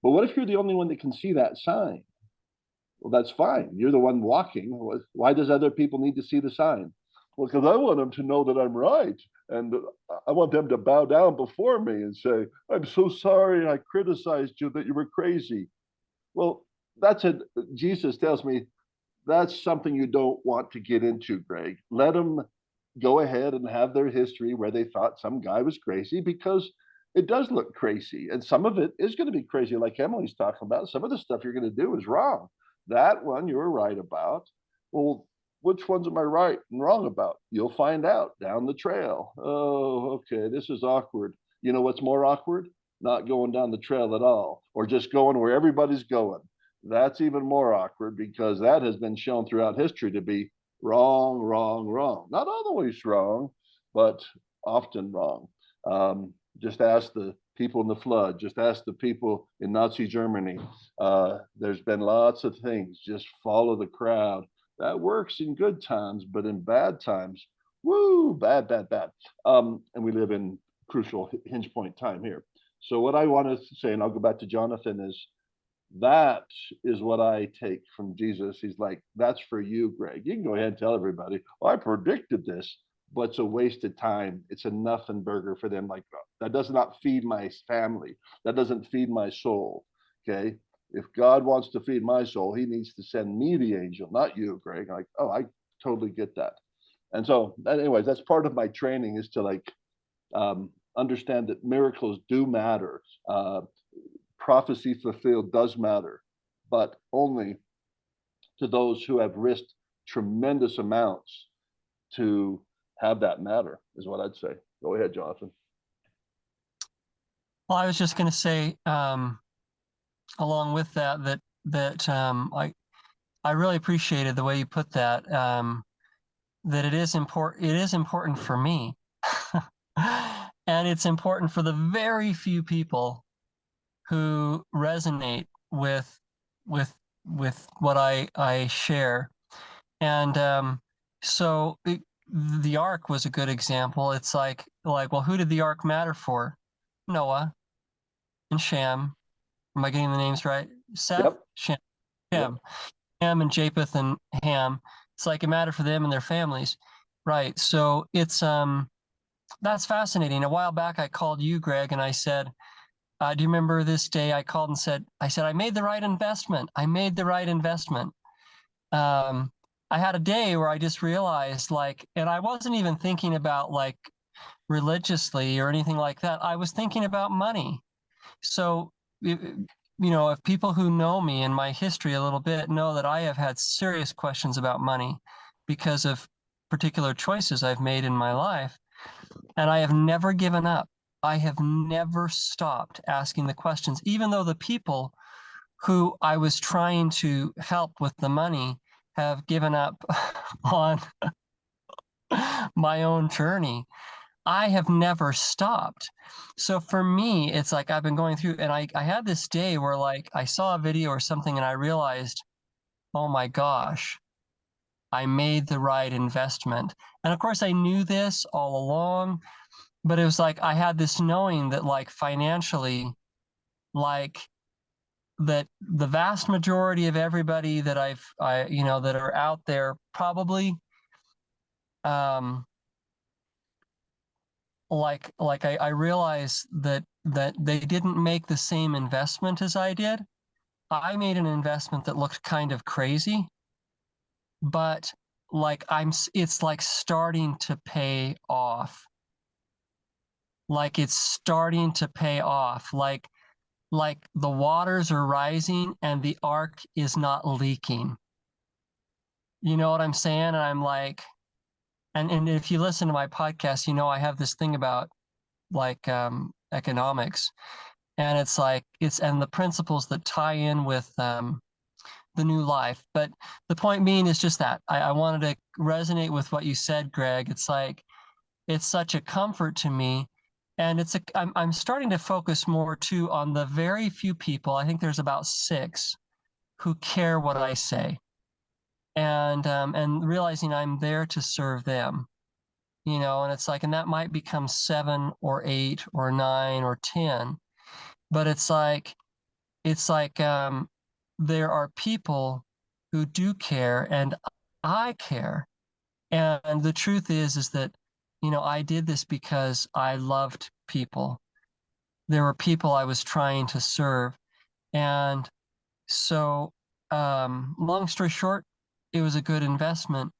But what if you're the only one that can see that sign? Well, that's fine. You're the one walking. Why does other people need to see the sign? Well, because I want them to know that I'm right. And I want them to bow down before me and say, I'm so sorry I criticized you that you were crazy. Well, that's it. Jesus tells me that's something you don't want to get into, Greg. Let them go ahead and have their history where they thought some guy was crazy because it does look crazy. And some of it is going to be crazy, like Emily's talking about. Some of the stuff you're going to do is wrong. That one you were right about. Well, which ones am I right and wrong about? You'll find out down the trail. Oh, okay, this is awkward. You know what's more awkward? Not going down the trail at all, or just going where everybody's going. That's even more awkward because that has been shown throughout history to be wrong, wrong, wrong. Not always wrong, but often wrong. Just ask the people in the flood. Just ask the people in Nazi Germany. There's been lots of things. Just follow the crowd. That works in good times, but in bad times, woo, bad, bad, bad. And we live in crucial hinge point time here. So what I want to say, and I'll go back to Jonathan, is that is what I take from Jesus. He's like, that's for you, Greg. You can go ahead and tell everybody, oh, I predicted this, but it's a waste of time. It's a nothing burger for them. Like, that does not feed my family. That doesn't feed my soul. Okay. If God wants to feed my soul, he needs to send me the angel, not you, Greg. Like, oh, I totally get that. And so, anyways, that's part of my training is to like understand that miracles do matter. Prophecy fulfilled does matter, but only to those who have risked tremendous amounts to have that matter, is what I'd say. Go ahead, Jonathan. Well, I was just going to say, along with that, I really appreciated the way you put that. That it is important. It is important for me, and it's important for the very few people who resonate with with what I share. And so the ark was a good example. It's like, well, who did the ark matter for? Noah and Shem. Am I getting the names right? Seth, Yep. Shem, Yep. Ham and Japheth and Ham. It's like it mattered for them and their families, right? So it's that's fascinating. A while back, I called you, Greg, and I said, do you remember this day I called and said, I made the right investment. I made the right investment. I had a day where I just realized and I wasn't even thinking about religiously or anything like that. I was thinking about money. So, if people who know me and my history a little bit know that I have had serious questions about money because of particular choices I've made in my life. And I have never given up. I have never stopped asking the questions, even though the people who I was trying to help with the money have given up on my own journey. I have never stopped. So for me, it's like I've been going through, and I had this day where like I saw a video or something and I realized, oh my gosh, I made the right investment. And of course, I knew this all along, but it was like I had this knowing that like financially, like that the vast majority of everybody that that are out there probably um I realized that they didn't make the same investment as I did. I made an investment that looked kind of crazy, but it's like starting to pay off. Like it's starting to pay off. Like the waters are rising and the ark is not leaking. You know what I'm saying? And I'm like, and if you listen to my podcast, you know I have this thing about like economics, and it's like and the principles that tie in with the new life. But the point being is just that I wanted to resonate with what you said, Greg. It's like it's such a comfort to me, and I'm starting to focus more too on the very few people. I think there's about 6 who care what I say, and realizing I'm there to serve them. And it's like, and that might become 7 or 8 or 9 or 10, but it's like there are people who do care, and I care. And the truth is that, I did this because I loved people. There were people I was trying to serve. And so, long story short, it was a good investment.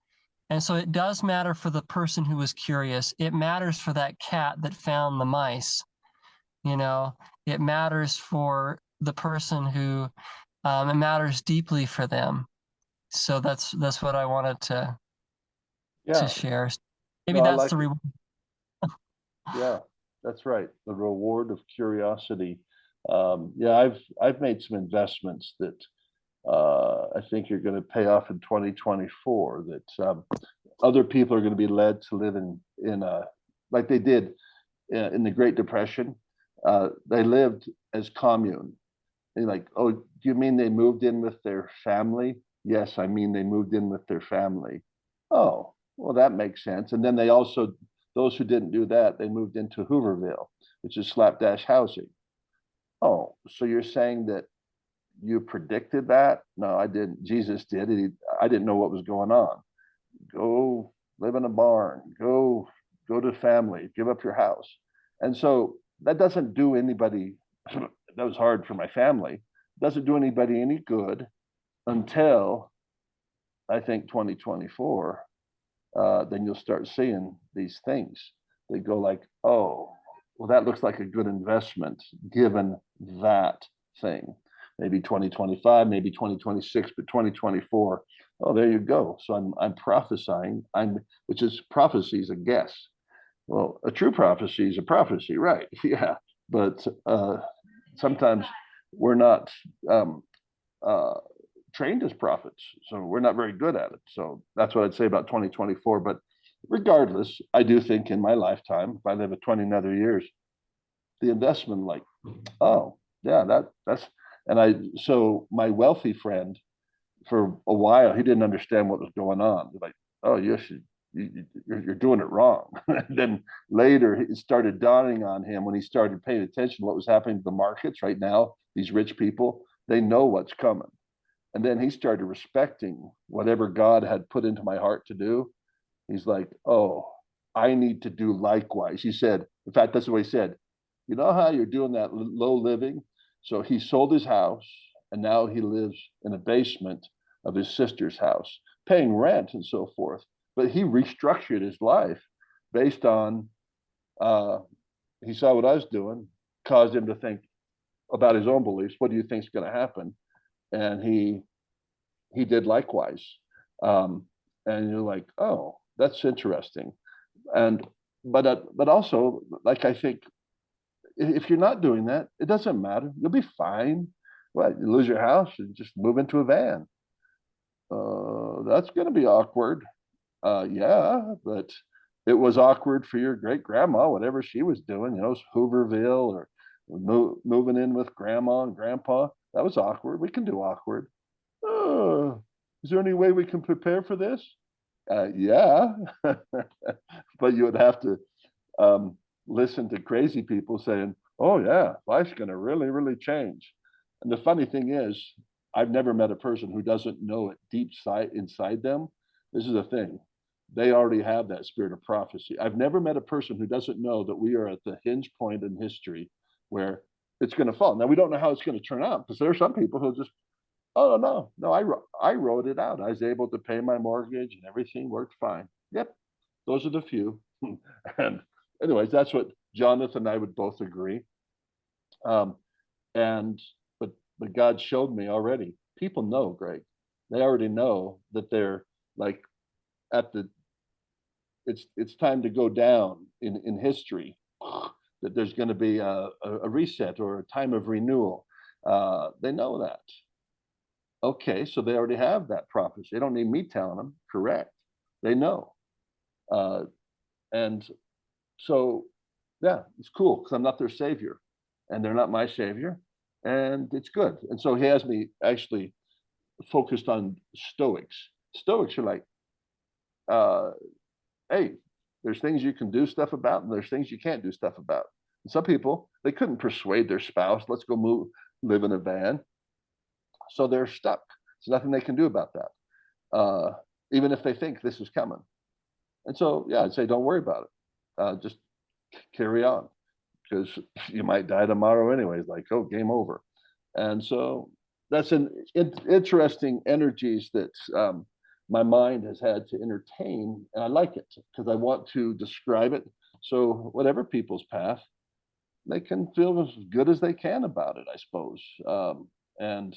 And so it does matter for the person who was curious. It matters for that cat that found the mice. You know, it matters for the person who, it matters deeply for them. So that's what I wanted to Yeah. share. Maybe No, I that's like the it. reward. Yeah, that's right. The reward of curiosity. Yeah, I've made some investments that I think are going to pay off in 2024. That other people are going to be led to live in a like they did in the Great Depression. They lived as commune. And like, oh, do you mean they moved in with their family? Yes, I mean they moved in with their family. Oh, well, that makes sense. And then they also, those who didn't do that, they moved into Hooverville, which is slapdash housing. Oh, so you're saying that you predicted that? No, I didn't. Jesus did. I didn't know what was going on. Go live in a barn. Go to family. Give up your house. And so that doesn't do anybody. That was hard for my family. It doesn't do anybody any good until I think 2024. Then you'll start seeing these things. They go like, oh, well, that looks like a good investment given that thing. Maybe 2025, maybe 2026, but 2024. Oh, there you go. So I'm prophesying. Which is prophecy is a guess. Well, a true prophecy is a prophecy, right? Yeah, but sometimes we're not um, uh, trained as prophets, so we're not very good at it. So that's what I'd say about 2024. But regardless, I do think in my lifetime, if I live at 20 another years, the investment, like, oh yeah, that's and I so my wealthy friend for a while, he didn't understand what was going on. Like, oh, you're doing it wrong. Then later, it started dawning on him when he started paying attention to what was happening to the markets right now. These rich people, they know what's coming. And then he started respecting whatever God had put into my heart to do. He's like, oh, I need to do likewise. He said, in fact, that's what he said. You know how you're doing that low living? So he sold his house and now he lives in a basement of his sister's house, paying rent and so forth. But he restructured his life based on, uh, he saw what I was doing, caused him to think about his own beliefs. What do you think is going to happen? And he did likewise. Um, and you're like, oh, that's interesting. And but also, like I think if you're not doing that, it doesn't matter. You'll be fine. What, you lose your house and just move into a van. That's going to be awkward. Yeah, but it was awkward for your great grandma, whatever she was doing, Hooverville or moving in with grandma and grandpa. That was awkward. We can do awkward. Is there any way we can prepare for this? Yeah, but you would have to listen to crazy people saying, "Oh yeah, life's going to really, really change." And the funny thing is, I've never met a person who doesn't know it deep inside them. This is the thing. They already have that spirit of prophecy. I've never met a person who doesn't know that we are at the hinge point in history where it's going to fall. Now, we don't know how it's going to turn out because there are some people who just, oh, no, I wrote it out. I was able to pay my mortgage and everything worked fine. Yep, those are the few. And anyways, that's what Jonathan and I would both agree. Um, and but God showed me already. People know, Greg. They already know that they're like at the it's time to go down in history. That there's going to be a reset or a time of renewal. They know that. Okay, so they already have that prophecy. They don't need me telling them. Correct. They know. Uh, and so, yeah, it's cool because I'm not their savior, and they're not my savior, and it's good. And so he has me actually focused on Stoics. Stoics are like, uh, hey, there's things you can do stuff about, and there's things you can't do stuff about. And some people, they couldn't persuade their spouse, let's go live in a van. So they're stuck. There's nothing they can do about that, even if they think this is coming. And so, yeah, I'd say don't worry about it. Just carry on because you might die tomorrow anyways. Like, oh, game over. And so that's an interesting energies that my mind has had to entertain, and I like it because I want to describe it. So whatever people's path, they can feel as good as they can about it, I suppose. And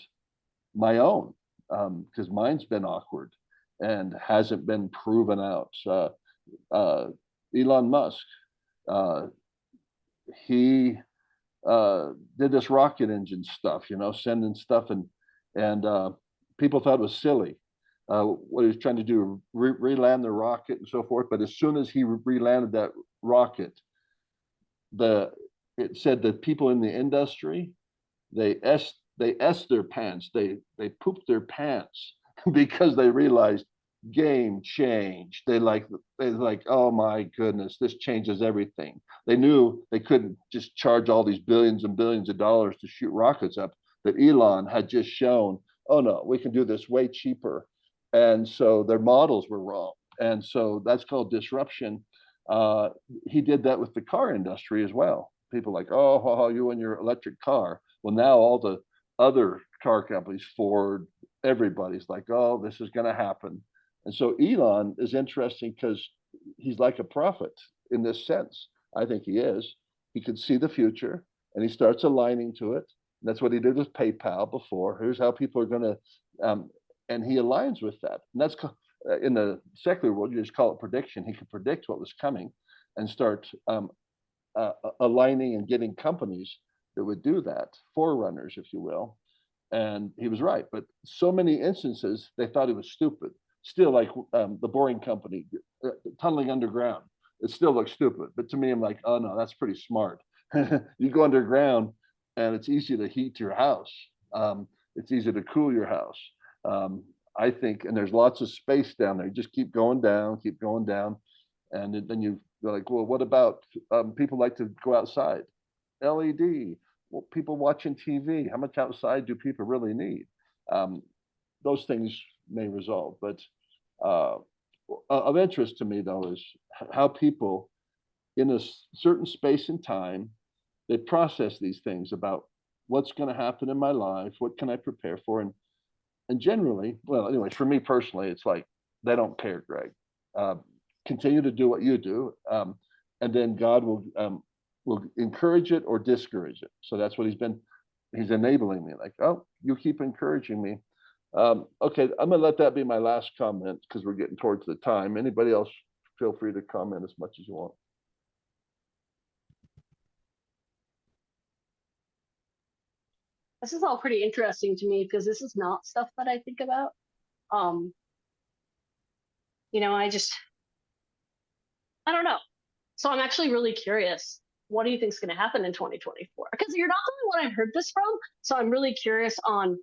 my own, because mine's been awkward and hasn't been proven out. Elon Musk, uh, he did this rocket engine stuff, sending stuff and people thought it was silly. What he was trying to do, re-land the rocket and so forth. But as soon as he re-landed that rocket, it said that people in the industry they s their pants, they pooped their pants because they realized game changed. They like, oh my goodness, this changes everything. They knew they couldn't just charge all these billions and billions of dollars to shoot rockets up, that Elon had just shown, oh no, we can do this way cheaper. And so their models were wrong. And so that's called disruption. uh, he did that with the car industry as well. People like, oh, you and your electric car. Well, now all the other car companies, Ford, everybody's like, oh, this is going to happen. And so Elon is interesting because he's like a prophet in this sense. I think he is. He can see the future and he starts aligning to it. And that's what he did with PayPal before. Here's how people are going to, and he aligns with that. And that's in the secular world, you just call it prediction. He could predict what was coming and start aligning and getting companies that would do that, forerunners, if you will. And he was right. But so many instances, they thought he was stupid. Still, like the Boring Company, tunneling underground, it still looks stupid. But to me, I'm like, oh no, that's pretty smart. You go underground, and it's easy to heat your house. It's easy to cool your house. Um, I think, and there's lots of space down there. You just keep going down, and then you go like, well, what about people like to go outside? LED. Well, people watching TV. How much outside do people really need? Um, those things may resolve, but uh, of interest to me though is how people in a certain space and time they process these things about what's going to happen in my life, what can I prepare for, and generally, well, anyways, for me personally, it's like they don't care, Greg. Uh, Continue to do what you do, and then God will encourage it or discourage it. So that's what he's enabling me. Like, oh, you keep encouraging me. Okay, I'm gonna let that be my last comment because we're getting towards the time. Anybody else, feel free to comment as much as you want. This is all pretty interesting to me because this is not stuff that I think about. Um, I don't know. So I'm actually really curious. What do you think is going to happen in 2024? Because you're not the only one I've heard this from. So I'm really curious on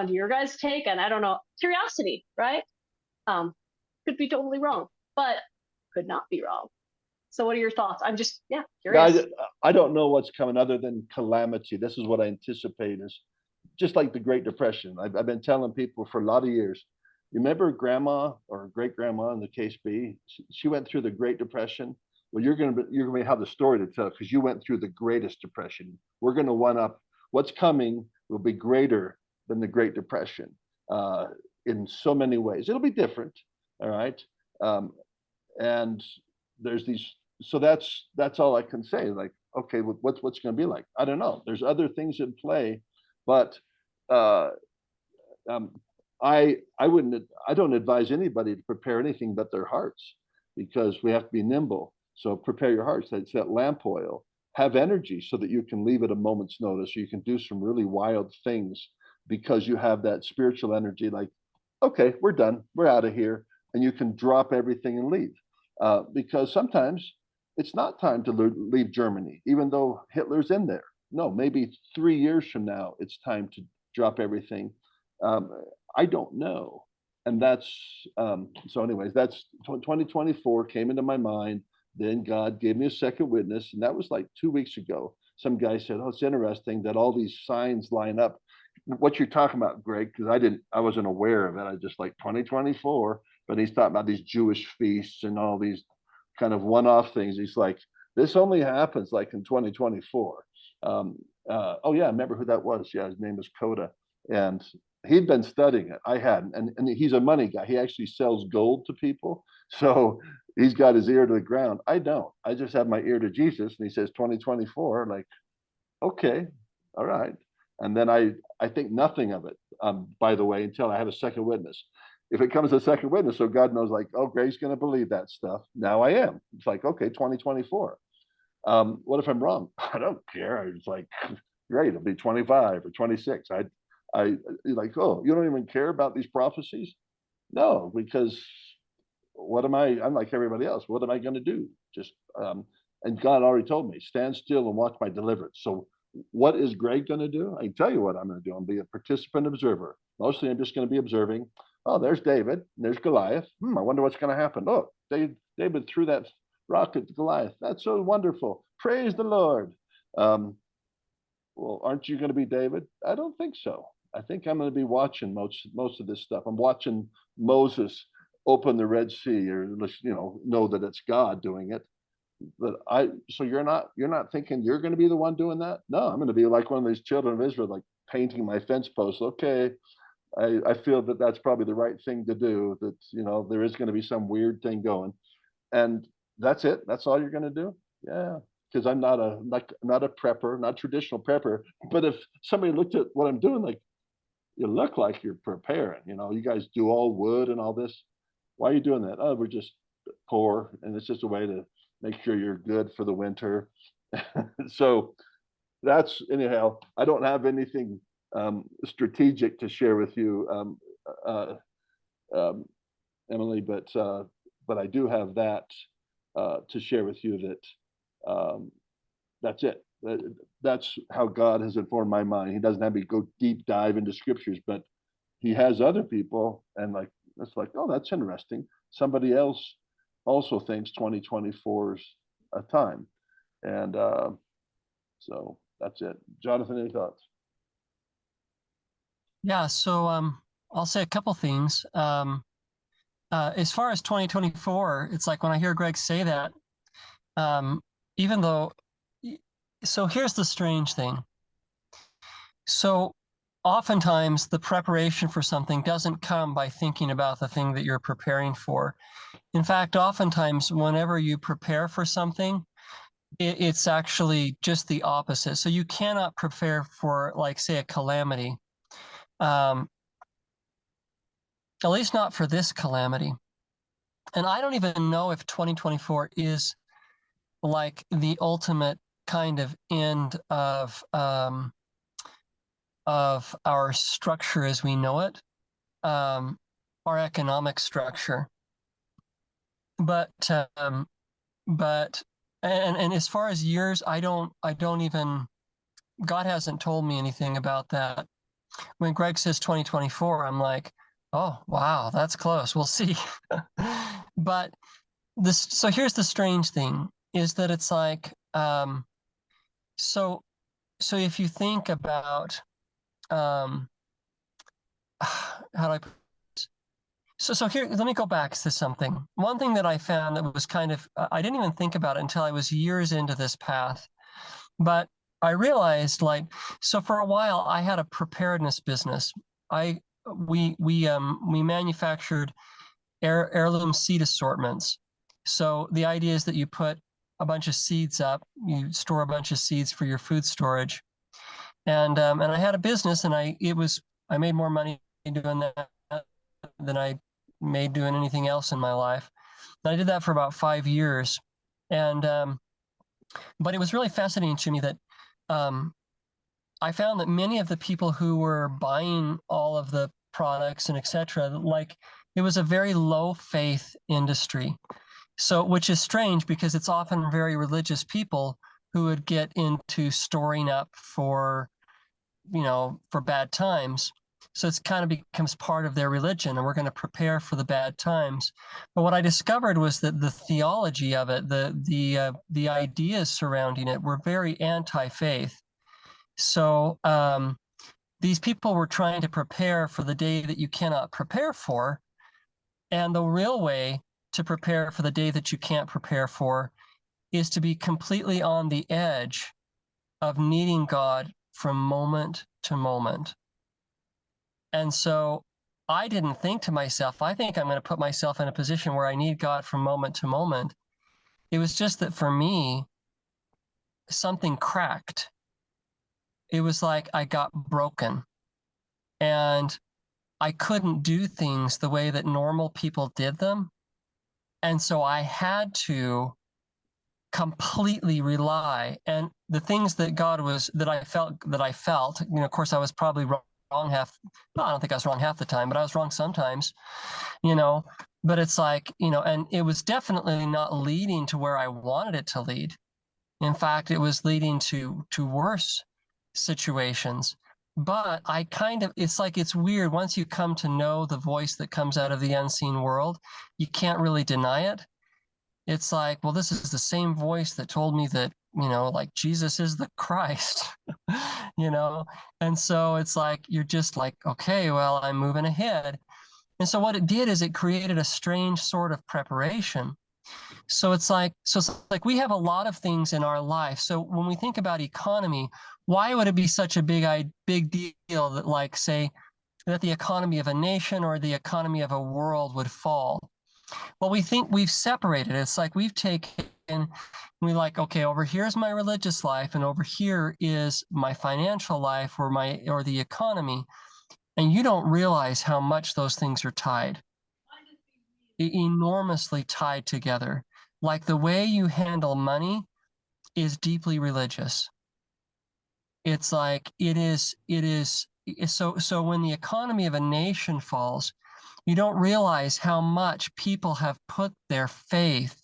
your guys' take, and I don't know, curiosity, right? Could be totally wrong, but could not be wrong. So what are your thoughts? I'm just curious. I don't know what's coming other than calamity. This is what I anticipate is just like the Great Depression. I've been telling people for a lot of years. You remember grandma or great grandma in the case be? She went through the Great Depression. Well, you're gonna have the story to tell because you went through the greatest depression. We're gonna one up. What's coming will be greater than the Great Depression in so many ways. It'll be different, all right. Um, and there's these. So that's all I can say. Like, okay, what's going to be like? I don't know. There's other things in play, but uh, um, I don't advise anybody to prepare anything but their hearts because we have to be nimble. So prepare your hearts. That's that lamp oil. Have energy so that you can leave at a moment's notice. You can do some really wild things because you have that spiritual energy. Like, okay, we're done. We're out of here, and you can drop everything and leave. Because sometimes it's not time to leave Germany, even though Hitler's in there. No, maybe 3 years from now, it's time to drop everything. Um, I don't know. And that's so anyways, that's 2024 came into my mind. Then God gave me a second witness, and that was like 2 weeks ago. Some guy said, "Oh, it's interesting that all these signs line up." What you're talking about, Greg, because I wasn't aware of it. I just like 2024, but he's talking about these Jewish feasts and all these kind of one-off things. He's like, this only happens like in 2024. Oh yeah, I remember who that was. Yeah, his name is Coda, and he'd been studying it. I hadn't, and he's a money guy. He actually sells gold to people, so he's got his ear to the ground. I don't. I just have my ear to Jesus, and he says 2024. Like, okay, all right. And then I think nothing of it. By the way, until I have a second witness. If it comes a second witness, so God knows, like, oh, Greg's going to believe that stuff. Now I am. It's like, okay, 2024. What if I'm wrong? I don't care. I was like, great, it'll be 25 or 26. I like, oh, you don't even care about these prophecies? No, because what am I? I'm like everybody else. What am I going to do? Just and God already told me, stand still and watch my deliverance. So what is Greg going to do? I can tell you what I'm going to do. I'm be a participant observer. Mostly, I'm just going to be observing. Oh, there's David. There's Goliath. I wonder what's going to happen. Oh, David threw that rock at Goliath. That's so wonderful. Praise the Lord. Well, aren't you going to be David? I don't think so. I think I'm going to be watching most of this stuff. I'm watching Moses open the Red Sea, or know that it's God doing it. But so you're not thinking you're going to be the one doing that? No, I'm going to be like one of these children of Israel, like painting my fence posts. Okay, I feel that that's probably the right thing to do. That there is going to be some weird thing going, and that's it. That's all you're going to do. Yeah, because I'm not a prepper, not traditional prepper. But if somebody looked at what I'm doing, like, you look like you're preparing. You guys do all wood and all this. Why are you doing that? Oh, we're just poor, and it's just a way to make sure you're good for the winter. So that's anyhow. I don't have anything strategic to share with you, uh, um, Emily, but I do have that to share with you. That that's it. That's how God has informed my mind. He doesn't have me go deep dive into scriptures, but he has other people, and like it's like, oh, that's interesting. Somebody else also thinks 2024 is a time, and so that's it. Jonathan, any thoughts? Yeah, so I'll say a couple things. As far as 2024, it's like when I hear Greg say that, even though, so here's the strange thing. So oftentimes the preparation for something doesn't come by thinking about the thing that you're preparing for. In fact, oftentimes whenever you prepare for something, it's actually just the opposite. So you cannot prepare for, like, say, a calamity, at least not for this calamity. And I don't even know if 2024 is like the ultimate kind of end of of our structure as we know it, our economic structure. But and as far as years, I don't even, God hasn't told me anything about that. When Greg says 2024, I'm like, oh wow, that's close. We'll see. But so here's the strange thing, is that it's like, so if you think about, how do I put it? So here, let me go back to something. One thing that I found that was kind of, I didn't even think about it until I was years into this path, but I realized, like, so for a while I had a preparedness business. We manufactured heirloom seed assortments. So the idea is that you put a bunch of seeds up, you store a bunch of seeds for your food storage, and I had a business, and I made more money doing that than I made doing anything else in my life. And I did that for about 5 years, and but it was really fascinating to me that I found that many of the people who were buying all of the products and etc., like, it was a very low faith industry. So, which is strange because it's often very religious people who would get into storing up for, for bad times. So it's kind of becomes part of their religion, and we're going to prepare for the bad times. But what I discovered was that the theology of it, the ideas surrounding it, were very anti-faith. So these people were trying to prepare for the day that you cannot prepare for, and the real way to prepare for the day that you can't prepare for is to be completely on the edge of needing God from moment to moment. And so I didn't think to myself, I think I'm going to put myself in a position where I need God from moment to moment. It was just that for me, something cracked. It was like I got broken, and I couldn't do things the way that normal people did them. And so I had to completely rely, and the things that I felt, of course I was probably wrong half, no, I don't think I was wrong half the time, but I was wrong sometimes, but it's like, and it was definitely not leading to where I wanted it to lead. In fact, it was leading to worse situations. But it's like, it's weird. Once you come to know the voice that comes out of the unseen world, you can't really deny it. It's like, well, this is the same voice that told me that, like, Jesus is the Christ, And so it's like, you're just like, okay, well, I'm moving ahead. And so what it did is it created a strange sort of preparation. So it's like we have a lot of things in our life. So when we think about economy, why would it be such a big deal that, like, say, that the economy of a nation or the economy of a world would fall? Well, we think we've separated. It's like we've taken, okay, over here's my religious life, and over here is my financial life, or the economy. And you don't realize how much those things are tied, enormously tied together. Like, the way you handle money is deeply religious. It's like it is so when the economy of a nation falls, you don't realize how much people have put their faith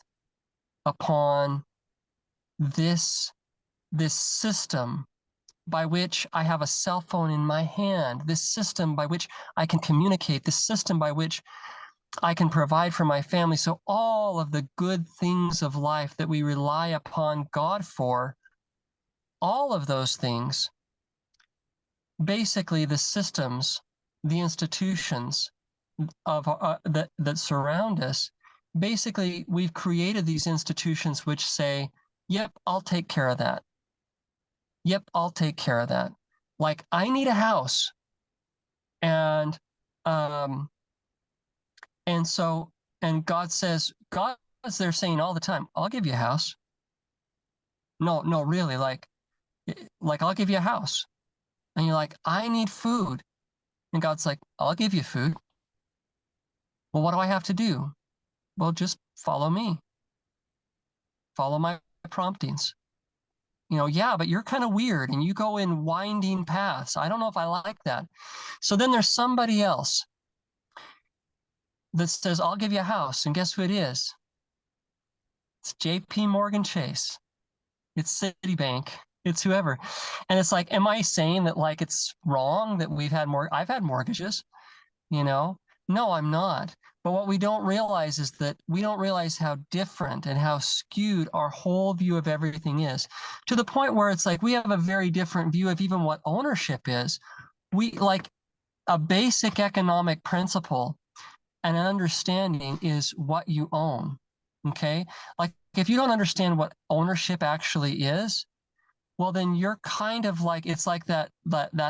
upon this system by which I have a cell phone in my hand, this system by which I can communicate, this system by which I can provide for my family. So all of the good things of life that we rely upon God for, all of those things, basically the systems, the institutions of that surround us, basically we've created these institutions which say, yep, I'll take care of that. Yep, I'll take care of that. Like, I need a house. And so, and God is there saying all the time, I'll give you a house. No, really, like I'll give you a house. And you're like, I need food. And God's like, I'll give you food. Well, what do I have to do? Well, just follow me. Follow my promptings. yeah, but you're kind of weird and you go in winding paths. I don't know if I like that. So then there's somebody else that says, I'll give you a house. And guess who it is? It's JP Morgan Chase. It's Citibank. It's whoever. And it's like, am I saying that like it's wrong that I've had mortgages, No, I'm not. But what we don't realize is that we don't realize how different and how skewed our whole view of everything is, to the point where it's like we have a very different view of even what ownership is. We like a basic economic principle and an understanding is what you own. Okay. Like if you don't understand what ownership actually is, well, then you're kind of like, it's like that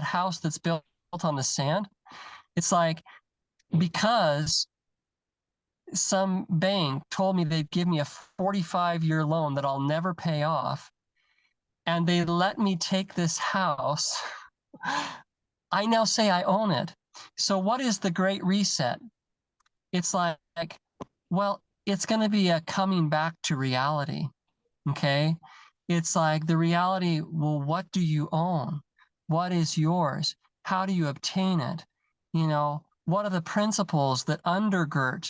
house that's built on the sand. It's like, because some bank told me they'd give me a 45-year loan that I'll never pay off, and they let me take this house, I now say I own it. So what is the Great Reset? It's like, well, it's going to be a coming back to reality. Okay. It's like the reality, well, what do you own? What is yours? How do you obtain it? What are the principles that undergird,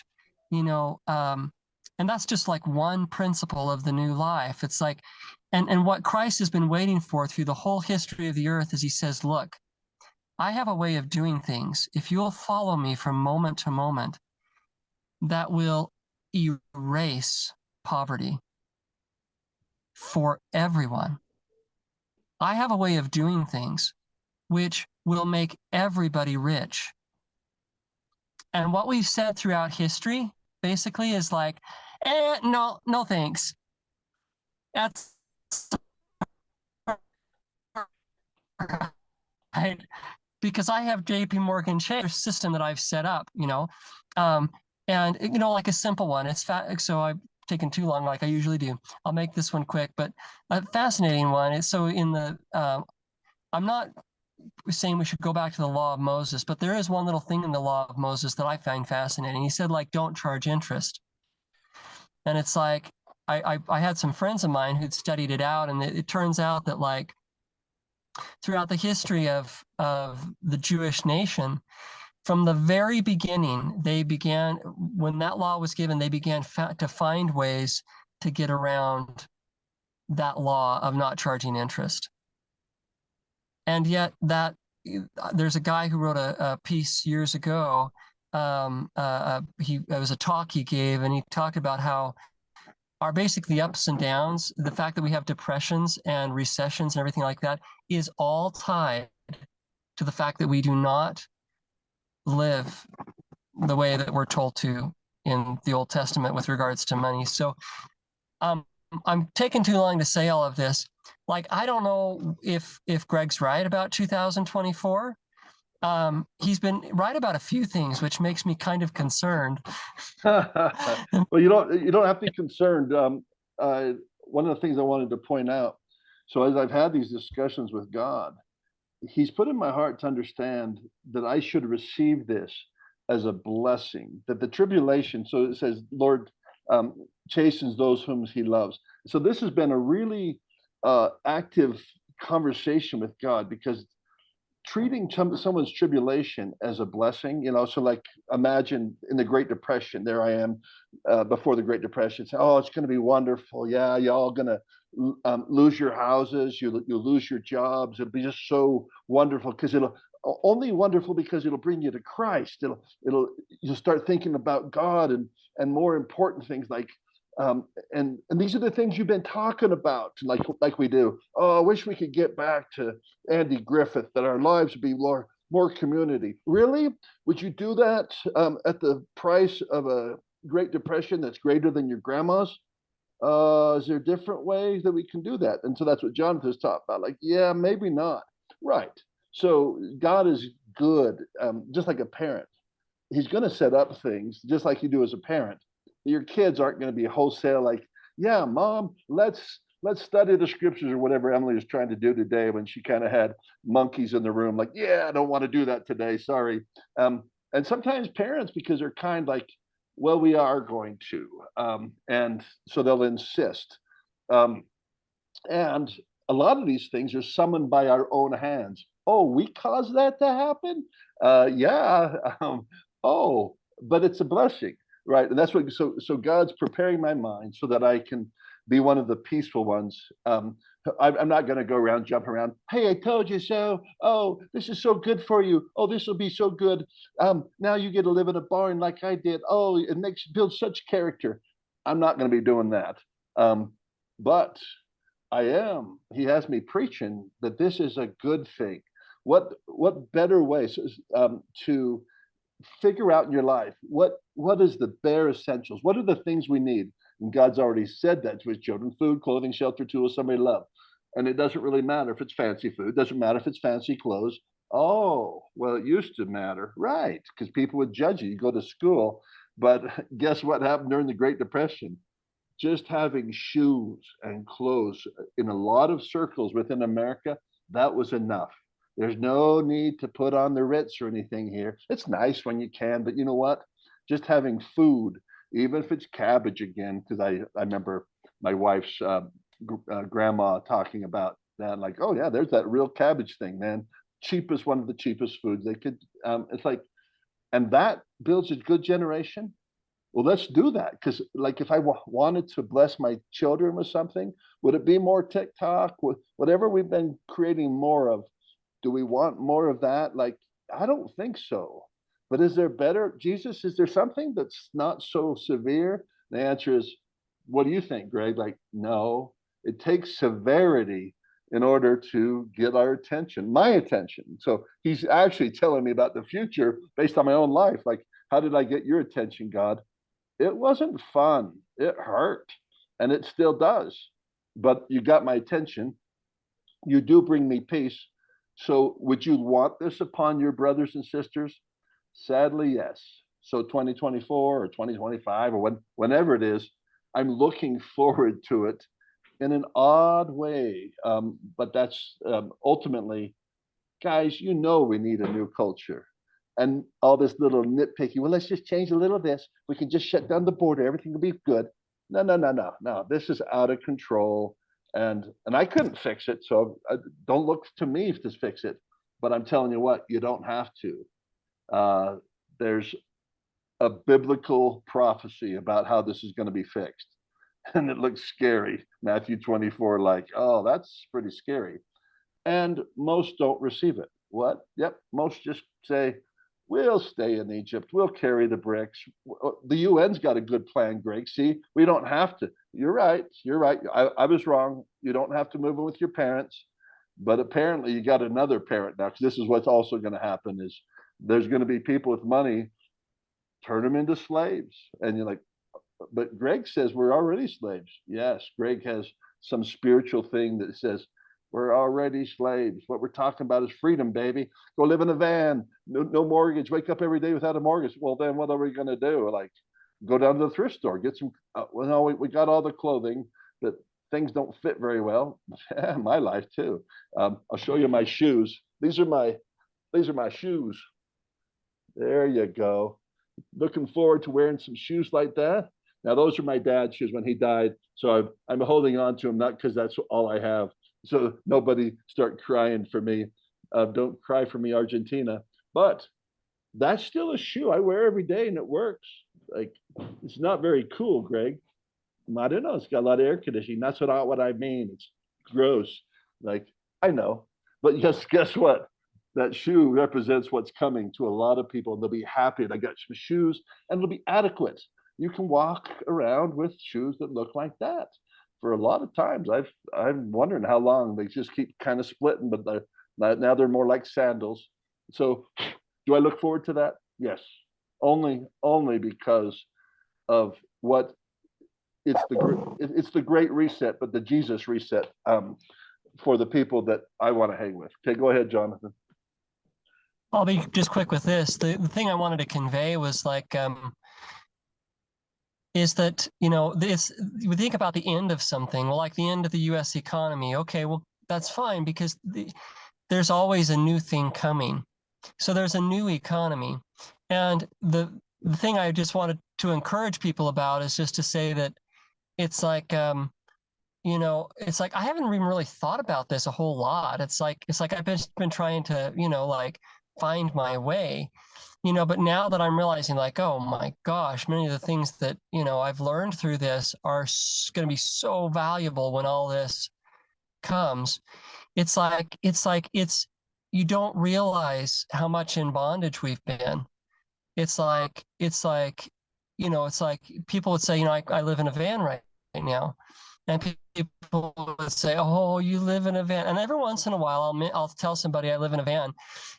and that's just like one principle of the new life. It's like, and what Christ has been waiting for through the whole history of the earth is he says, look, I have a way of doing things. If you'll follow me from moment to moment, that will erase poverty for everyone. I have a way of doing things which will make everybody rich. And what we've said throughout history basically is like, no, thanks. That's right. Because I have JP Morgan Chase system that I've set up, and like a simple one. It's so I've taken too long, like I usually do. I'll make this one quick, but a fascinating one is so in the. I'm not saying we should go back to the law of Moses, but there is one little thing in the law of Moses that I find fascinating. He said, like, don't charge interest, and it's like I had some friends of mine who'd studied it out, and it turns out that like throughout the history of the Jewish nation, from the very beginning, they began, when that law was given, they began to find ways to get around that law of not charging interest. And yet there's a guy who wrote a piece years ago. It was a talk he gave, and he talked about how our basically ups and downs, the fact that we have depressions and recessions and everything like that, is all tied to the fact that we do not live the way that we're told to in the Old Testament with regards to money. So I'm taking too long to say all of this. Like, I don't know if Greg's right about 2024. He's been right about a few things, which makes me kind of concerned. Well, you don't have to be concerned. One of the things I wanted to point out, so as I've had these discussions with God, he's put in my heart to understand that I should receive this as a blessing, that the tribulation, so it says, Lord chastens those whom he loves. So this has been a really active conversation with God, because treating someone's tribulation as a blessing, so like imagine in the Great Depression, there I am before the Great Depression, say, oh, it's going to be wonderful. Yeah, you're all going to lose your houses, you'll lose your jobs. It'll be just so wonderful, because it'll only wonderful because it'll bring you to Christ. You'll start thinking about God and more important things like and these are the things you've been talking about, like we do. Oh, I wish we could get back to Andy Griffith, that our lives would be more community. Really? Would you do that at the price of a Great Depression that's greater than your grandma's? Is there different ways that we can do that? And so that's what Jonathan's talking about. Like, yeah, maybe not. Right. So God is good, just like a parent. He's going to set up things just like you do as a parent. Your kids aren't going to be wholesale like, yeah, mom, let's study the scriptures, or whatever Emily was trying to do today when she kind of had monkeys in the room. Like, yeah, I don't want to do that today. Sorry. And sometimes parents, because they're kind, like, well, we are going to, and so they'll insist. And a lot of these things are summoned by our own hands. Oh, we caused that to happen? Yeah. Oh, but it's a blessing, right? And that's what, so God's preparing my mind so that I can be one of the peaceful ones. I'm not going to go around, jump around. Hey, I told you so. Oh, this is so good for you. Oh, this will be so good. Now you get to live in a barn like I did. Oh, it makes build such character. I'm not going to be doing that. But I am. He has me preaching that this is a good thing. What better way to figure out in your life what is the bare essentials? What are the things we need? And God's already said that to his children: food, clothing, shelter, tools, somebody to love. And it doesn't really matter if it's fancy food, doesn't matter if it's fancy clothes. Oh, well, it used to matter, right? Because people would judge you. You go to school, but guess what happened during the Great Depression? Just having shoes and clothes in a lot of circles within America, that was enough. There's no need to put on the Ritz or anything here. It's nice when you can, but you know what? Just having food, even if it's cabbage again, because I remember my wife's grandma talking about that, like, oh yeah, there's that real cabbage thing, man. Cheapest, one of the cheapest foods they could. It's like, and that builds a good generation. Well, let's do that, because like if I wanted to bless my children with something, would it be more TikTok, whatever we've been creating more of? Do we want more of that? Like, I don't think so. But is there better? Jesus, is there something that's not so severe? The answer is, what do you think, Greg? Like, no, it takes severity in order to get our attention, my attention. So he's actually telling me about the future based on my own life. Like, how did I get your attention, God? It wasn't fun. It hurt, and it still does. But you got my attention. You do bring me peace. So would you want this upon your brothers and sisters? Sadly, yes. So 2024 or 2025 or whenever it is, I'm looking forward to it in an odd way. But that's ultimately, guys, you know we need a new culture. And all this little nitpicky, well, let's just change a little of this. We can just shut down the border. Everything will be good. No, no, no, no, no. This is out of control. And I couldn't fix it. So don't look to me to fix it. But I'm telling you what, you don't have to. There's a biblical prophecy about how this is going to be fixed. And it looks scary. Matthew 24, like, oh, that's pretty scary. And most don't receive it. What? Yep, most just say, we'll stay in Egypt. We'll carry the bricks. The UN's got a good plan, Greg. See, we don't have to. You're right. You're right. I was wrong. You don't have to move in with your parents. But apparently you got another parent now, because this is what's also going to happen is there's going to be people with money, turn them into slaves. And you're like, but Greg says we're already slaves. Yes, Greg has some spiritual thing that says we're already slaves. What we're talking about is freedom, baby. Go live in a van, no mortgage, wake up every day without a mortgage. Well, then what are we going to do? Like, go down to the thrift store, get some, well, no, we got all the clothing, but things don't fit very well. My life too. I'll show you my shoes. These are my shoes. There you go. Looking forward to wearing some shoes like that. Now, those are my dad's shoes when he died. So I'm holding on to them, not because that's all I have. So nobody start crying for me. Don't cry for me, Argentina. But that's still a shoe I wear every day and it works. Like, it's not very cool, Greg. I don't know. It's got a lot of air conditioning. That's what I mean. It's gross. Like, I know. But yes, guess what? That shoe represents what's coming to a lot of people. And they'll be happy. I got some shoes and it'll be adequate. You can walk around with shoes that look like that. For a lot of times, I'm wondering how long they just keep kind of splitting, but now they're more like sandals. So, do I look forward to that? Yes, only because of what it's the great reset, but the Jesus reset for the people that I want to hang with. Okay, go ahead, Jonathan. I'll be just quick with this. The thing I wanted to convey was like, is that, this, we think about the end of something, well, like the end of the US economy. Okay, well, that's fine because there's always a new thing coming. So there's a new economy. And the thing I just wanted to encourage people about is just to say that it's like, you know, it's like I haven't even really thought about this a whole lot. It's like I've been trying to, you know, like find my way, you know, but now that I'm realizing like, oh my gosh, many of the things that, you know, I've learned through this are going to be so valuable when all this comes. It's you don't realize how much in bondage we've been. It's like, you know, it's like people would say, you know, I live in a van right now. And people would say, "Oh, you live in a van." And every once in a while, I'll tell somebody I live in a van,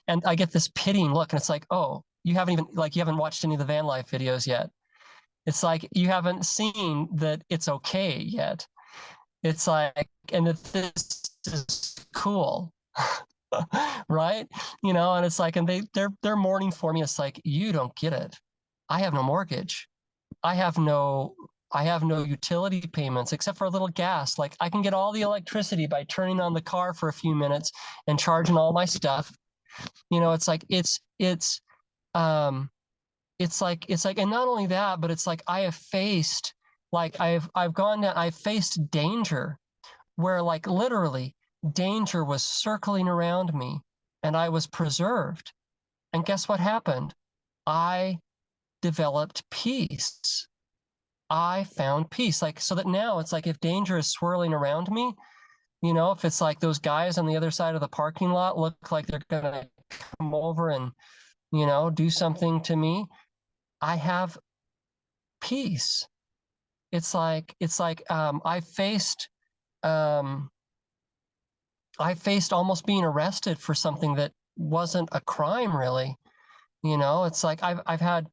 and I get this pitying look, and it's like, "Oh, you haven't watched any of the van life videos yet." It's like you haven't seen that it's okay yet. It's like, and that this is cool, right? You know, and it's like, and they're mourning for me. It's like, you don't get it. I have no mortgage. I have no I have no utility payments except for a little gas. Like I can get all the electricity by turning on the car for a few minutes and charging all my stuff. You know, it's like um it's like and not only that, but it's like I have faced like I've faced danger where like literally danger was circling around me and I was preserved. And guess what happened? I developed peace. I found peace. Like, so that now it's like if danger is swirling around me, you know, if it's like those guys on the other side of the parking lot look like they're going to come over and, you know, do something to me, I have peace. Um, I faced almost being arrested for something that wasn't a crime really. You know, it's like I've had,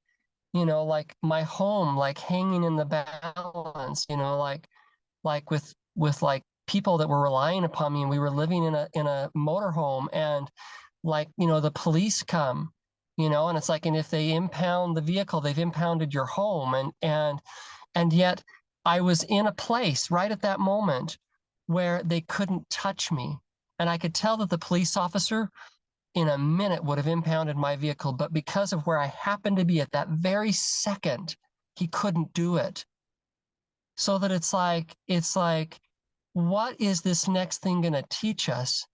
you know, like my home like hanging in the balance, you know, like with like people that were relying upon me, and we were living in a motorhome, and like, you know, the police come, you know, and it's like, and if they impound the vehicle, they've impounded your home. And yet I was in a place right at that moment where they couldn't touch me. And I could tell that the police officer in a minute would have impounded my vehicle, but because of where I happened to be at that very second, he couldn't do it. So that it's like, what is this next thing going to teach us?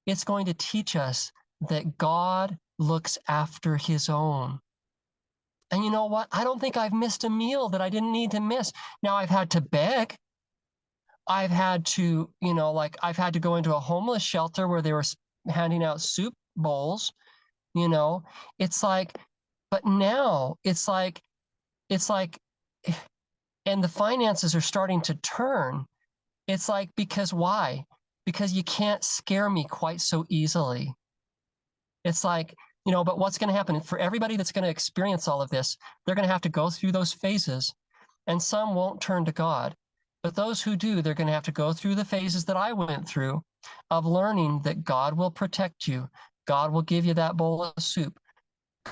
It's going to teach us that God looks after his own. And you know what? I don't think I've missed a meal that I didn't need to miss. Now I've had to beg. I've had to, you know, like I've had to go into a homeless shelter where they were handing out soup bowls, you know. It's like, but now it's like, and the finances are starting to turn. It's like, because why? Because you can't scare me quite so easily. It's like, you know, but what's going to happen for everybody that's going to experience all of this? They're going to have to go through those phases, and some won't turn to God. But those who do, they're going to have to go through the phases that I went through of learning that God will protect you. God will give you that bowl of soup.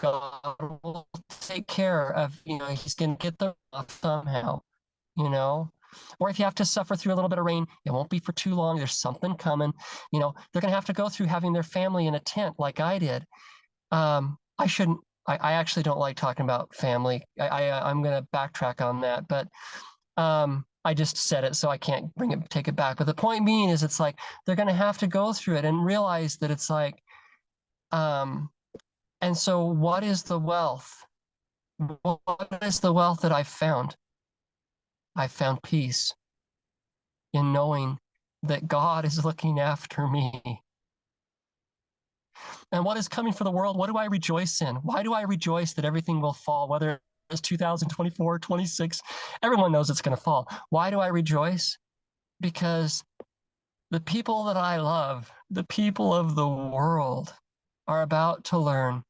God will take care of, you know, he's going to get the somehow, you know. Or if you have to suffer through a little bit of rain, it won't be for too long. There's something coming. You know, they're going to have to go through having their family in a tent like I did. I shouldn't. I actually don't like talking about family. I'm going to backtrack on that, but I just said it, so I can't take it back. But the point being is, it's like they're going to have to go through it and realize that it's like, and so what is the wealth? What is the wealth that I've found? I found peace in knowing that God is looking after me. And what is coming for the world? What do I rejoice in? Why do I rejoice that everything will fall, whether it's 2024, 26? Everyone knows it's going to fall. Why do I rejoice? Because the people that I love, the people of the world, are about to learn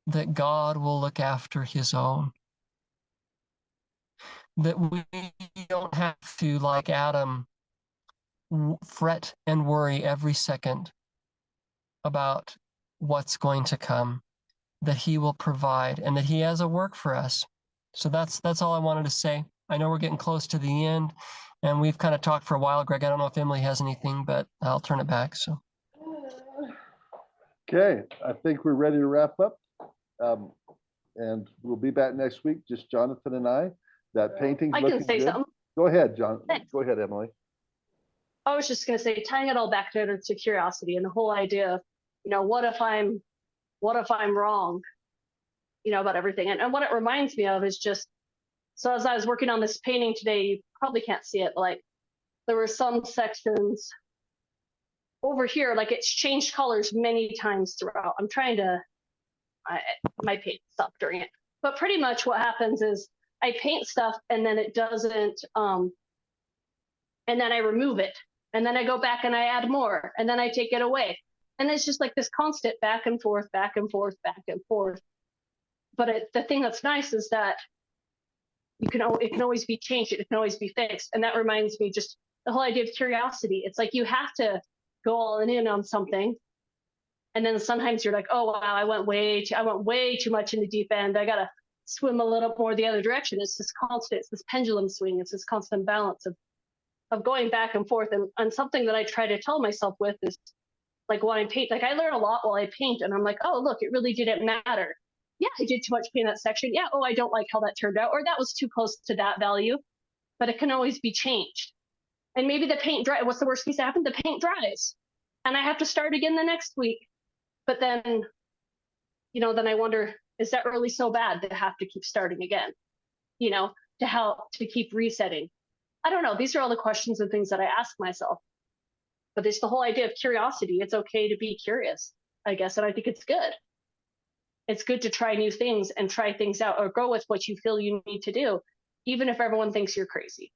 that God will look after his own. That we don't have to, like Adam, fret and worry every second about what's going to come, that he will provide and that he has a work for us. So that's all I wanted to say. I know we're getting close to the end, and we've kind of talked for a while, Greg. I don't know if Emily has anything, but I'll turn it back. So. Okay, I think we're ready to wrap up. And we'll be back next week, just Jonathan and I. That painting's I can looking say good. something. Go ahead, John. Thanks. Go ahead, Emily. I was just going to say, tying it all back to curiosity and the whole idea of, what if I'm wrong, about everything. And what it reminds me of is just, so as I was working on this painting today, you probably can't see it, but like there were some sections over here, like it's changed colors many times throughout. I'm trying to, my paint stopped during it. But pretty much what happens is I paint stuff and then it doesn't, and then I remove it. And then I go back and I add more and then I take it away. And it's just like this constant back and forth, back and forth, back and forth. But the thing that's nice is that it can always be changed. It can always be fixed. And that reminds me just the whole idea of curiosity. It's like you have to go all in on something. And then sometimes you're like, oh wow, I went way too much in the deep end. I gotta swim a little more the other direction. It's this constant, it's this pendulum swing, it's this constant balance of going back and forth. And something that I try to tell myself with is like when I paint, like I learn a lot while I paint, and I'm like, oh look, it really didn't matter. Yeah, I did too much paint in that section. Yeah, oh, I don't like how that turned out, or that was too close to that value. But it can always be changed. And maybe the paint dry. What's the worst case that happened? The paint dries, and I have to start again the next week. But then, then I wonder, is that really so bad to have to keep starting again? To help to keep resetting. I don't know. These are all the questions and things that I ask myself. But it's the whole idea of curiosity. It's okay to be curious, I guess, and I think it's good. It's good to try new things and try things out, or go with what you feel you need to do, even if everyone thinks you're crazy,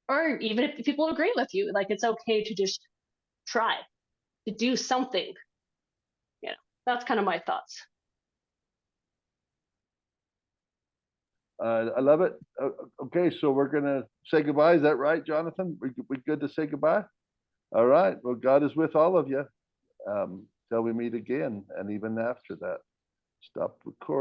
or even if people agree with you. Like it's okay to just try to do something. That's kind of my thoughts. I love it. Okay, so we're gonna say goodbye. Is that right, Jonathan? We good to say goodbye? All right. Well, God is with all of you till we meet again, and even after that. Stop recording.